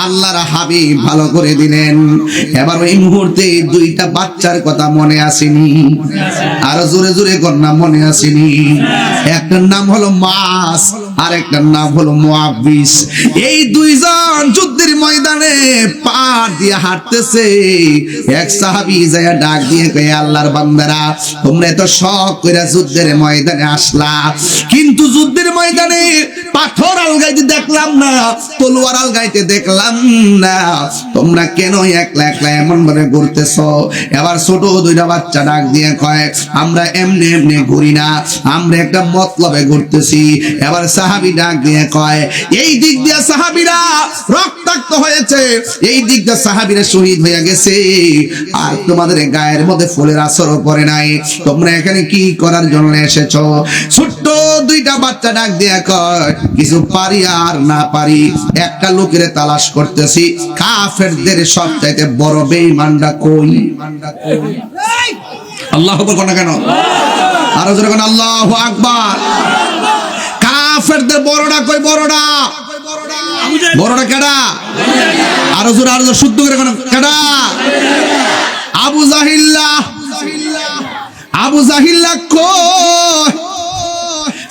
আল্লাহর হাবিব ভালো করে দিলেন। এবার ওই মুহূর্তে 2টা বাচ্চার কথা মনে আসেনি? আর জোরে জোরে কন্যা মনে আসেনি? একটার নাম হলো মাস, আর একটার নাম হলো মুআব্বিস। এই 2জন যুদ্ধের ময়দানে পা দিয়ে হাঁটতেছে। এক সাহাবী যায় ডাক দিয়ে কয়, আল্লাহর বান্দারা, তোমরা এত শখ কইরা যুদ্ধের ময়দানে আসলা, কিন্তু যুদ্ধের ময়দানে পাথর আলগাইতে দেখলাম না, তলোয়ার আলগাইতে দেখলাম না। তোমরা কেন একলা একলা এমন ভাবে ঘুরতেছো? এবার ছোট 2টা বাচ্চা ডাক দিয়ে কয়, আমরা এমনি এমনি ঘুরি না, আমরা একটা মতলবে ঘুরতেছি। এবার সাহাবী ডাক দিয়ে কয়, এই দিক দিয়ে সাহাবীরা রক্তাক্ত হয়েছে, এই দিক দিয়ে সাহাবীরা শহীদ হয়ে গেছে, আর তোমাদের গায়ের মধ্যে ফুলের আসরও পড়ে নাই। তোমরা এখানে কি করার জন্য এসেছো? ছোট্ট 2টা বাচ্চা ডাক দিয়ে কয়, কিছু পারি আর না পারি, একটা লোকের তালাশ করতেছি। কাফেরদের সবচাইতে বড় বেঈমানটা কই? আল্লাহু আকবার কোন কেন? আরো জোরে কোন আল্লাহু আকবার। কাফেরদের বড়টা কই? বড়টা বড়টা কেডা? আরো জোরে শুদ্ধ করে কেডা? আবু জাহিল্লা। আবু জাহিল্লা কয়,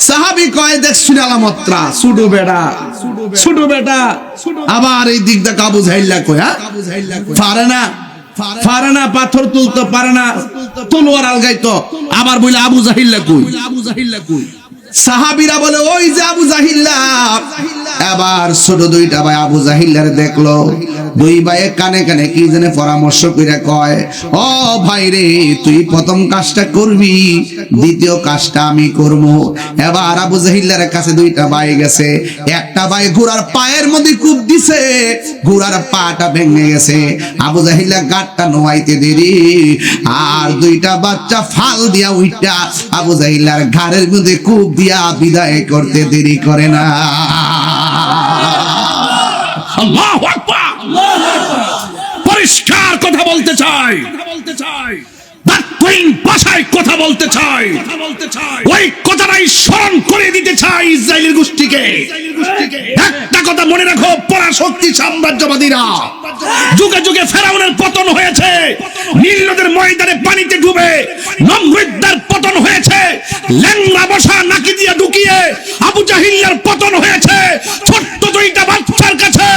সাহাবী কয় দেখছুন আলামতরা, ছোট বেটা, ছোট বেটা। আবার এই দিক দেখ আবু জাহিল্লা কয়, হ্যাঁ পারে না, পাথর তুলতে পারে না, তলোয়ার আলগাইতো। আবার বলে আবু জাহিল্লা কই? সাহাবীরা বলে ওই যে আবু জাহিল্লা। এবার ছোট দুইটা ভাই আবু জাহিল্লারে দেখলো, দুই ভাইয়ে কানে কানে কি জানে পরামর্শ কইরা কয়, ও ভাই রে, তুই প্রথম কাজটা করবি, দ্বিতীয় কাজটা আমি করব। এবার আবু জাহিল্লার কাছে দুইটা ভাই গেছে, একটা ভাই ঘোড়ার পায়ের মধ্যে কূপ দিছে, ঘোড়ার পাটা ভেঙে গেছে। আবু জাহিল্লা গাটটা নোয়াইতে দেরি, আর দুইটা বাচ্চা ফাল দিয়া উইটা আবু জাহিল্লার ঘাড়ের মধ্যে কূপ দিয়া বিদায় করতে দেরি করে না। আল্লাহু আকবার। পরিষ্কার কথা বলতে চাই, ভাষায় কথা বলতে চাই, ওই কথাটাই স্মরণ করে দিতে চাই ইসরায়েলের গোষ্ঠীকে। একটা কথা মনে রাখো, পরাশক্তি সাম্রাজ্যবাদীরা যুগে যুগে ফেরাউনের পতন হয়েছে, নীল নদের ময়দানে পানিতে ডুবে নমরুদের পতন হয়েছে, ল্যাংড়া বসা নাকি দিয়ে ঢুকিয়ে আবু জাহিল্লার পতন হয়েছে। ছোট্ট দুইটা বাচ্চার কাছে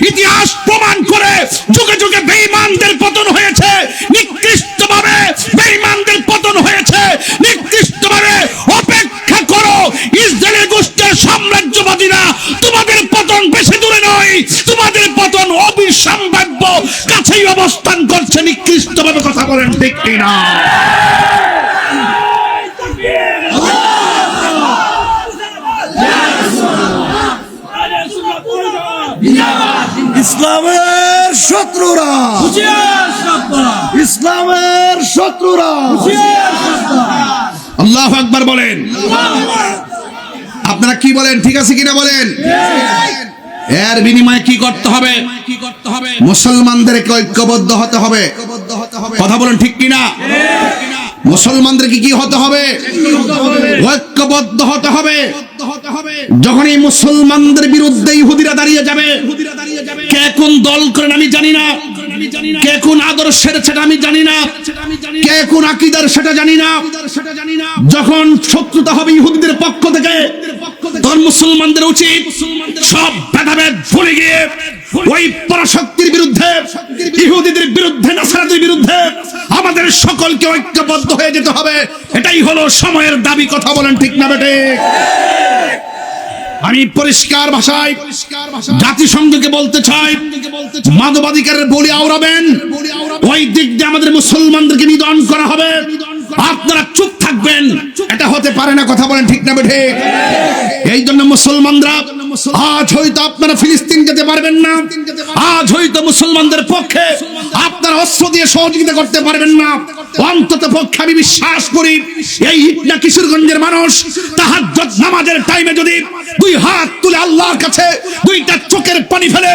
ইতিহাস প্রমাণ করে যুগে যুগে বেঈমানদের পতন হয়েছে, নিকৃষ্টভাবে বেঈমানদের পতন হয়েছে, নিকৃষ্টভাবে। অপেক্ষা করো, ইসরায়েলের গোষ্ঠীর সাম্রাজ্যবাদীরা, তোমাদের পতন বেশি দূরে নয়, তোমাদের পতন অবিসম্ভাব্য কাছেই অবস্থান করছে। নিকৃষ্টভাবে কথা বলেন ঠিক কিনা? ইসলামের শত্রুরা, ইসলামের শত্রুরা, আল্লাহু আকবার বলেন। আপনারা কি বলেন, ঠিক আছে কিনা বলেন? এর বিনিময়ে কি করতে হবে? মুসলমানদেরকে ঐক্যবদ্ধ হতে হবে। কথা বলেন ঠিক কিনা? মুসলমানদেরকে কি হতে হবে? ঐক্যবদ্ধ হতে হবে। যখন এই মুসলমানদের বিরুদ্ধে ইহুদিরা দাঁড়িয়ে যাবে, কে কোন দল করেন আমি জানি না, কে কোন আদর্শের সেটা আমি জানি না, কে কোন আকীদার সেটা জানি না। যখন শত্রুতা হবে ইহুদিদের পক্ষ থেকে, তখন মুসলমানদের উচিত সব ভেদাভেদ ভুলে গিয়ে ওই পরাশক্তির বিরুদ্ধে, ইহুদিদের বিরুদ্ধে, নাসারাদের বিরুদ্ধে আমাদের সকলকে ঐক্যবদ্ধ হয়ে যেতে হবে। এটাই হলো সময়ের দাবি। কথা বলেন ঠিক না বেটে? আমি পরিষ্কার ভাষায় জাতিসংঘকে বলতে চাই, মানবাধিকারের বলি আওড়াবেন, ওই দিক দিয়ে আমাদের মুসলমানদেরকে নিধন করা হবে, আপনারা চুপ থাকবেন, এটা হতে পারে না। কথা বলেন ঠিক না বেঠে? এই জন্য মুসলমানরা আজ হয়তো আপনারা ফিলিস্তিন যেতে পারবেন না, আজ হয়তো মুসলমানদের পক্ষে আপনারা অস্ত্র দিয়ে সহযোগিতা করতে পারবেন না, অন্তত পক্ষে আমি বিশ্বাস করি এই ইটনা কিশোরগঞ্জের মানুষ তাহাজ্জুদ নামাজের টাইমে যদি দুই হাত তুলে আল্লাহর কাছে দুইটা চোখের পানি ফেলে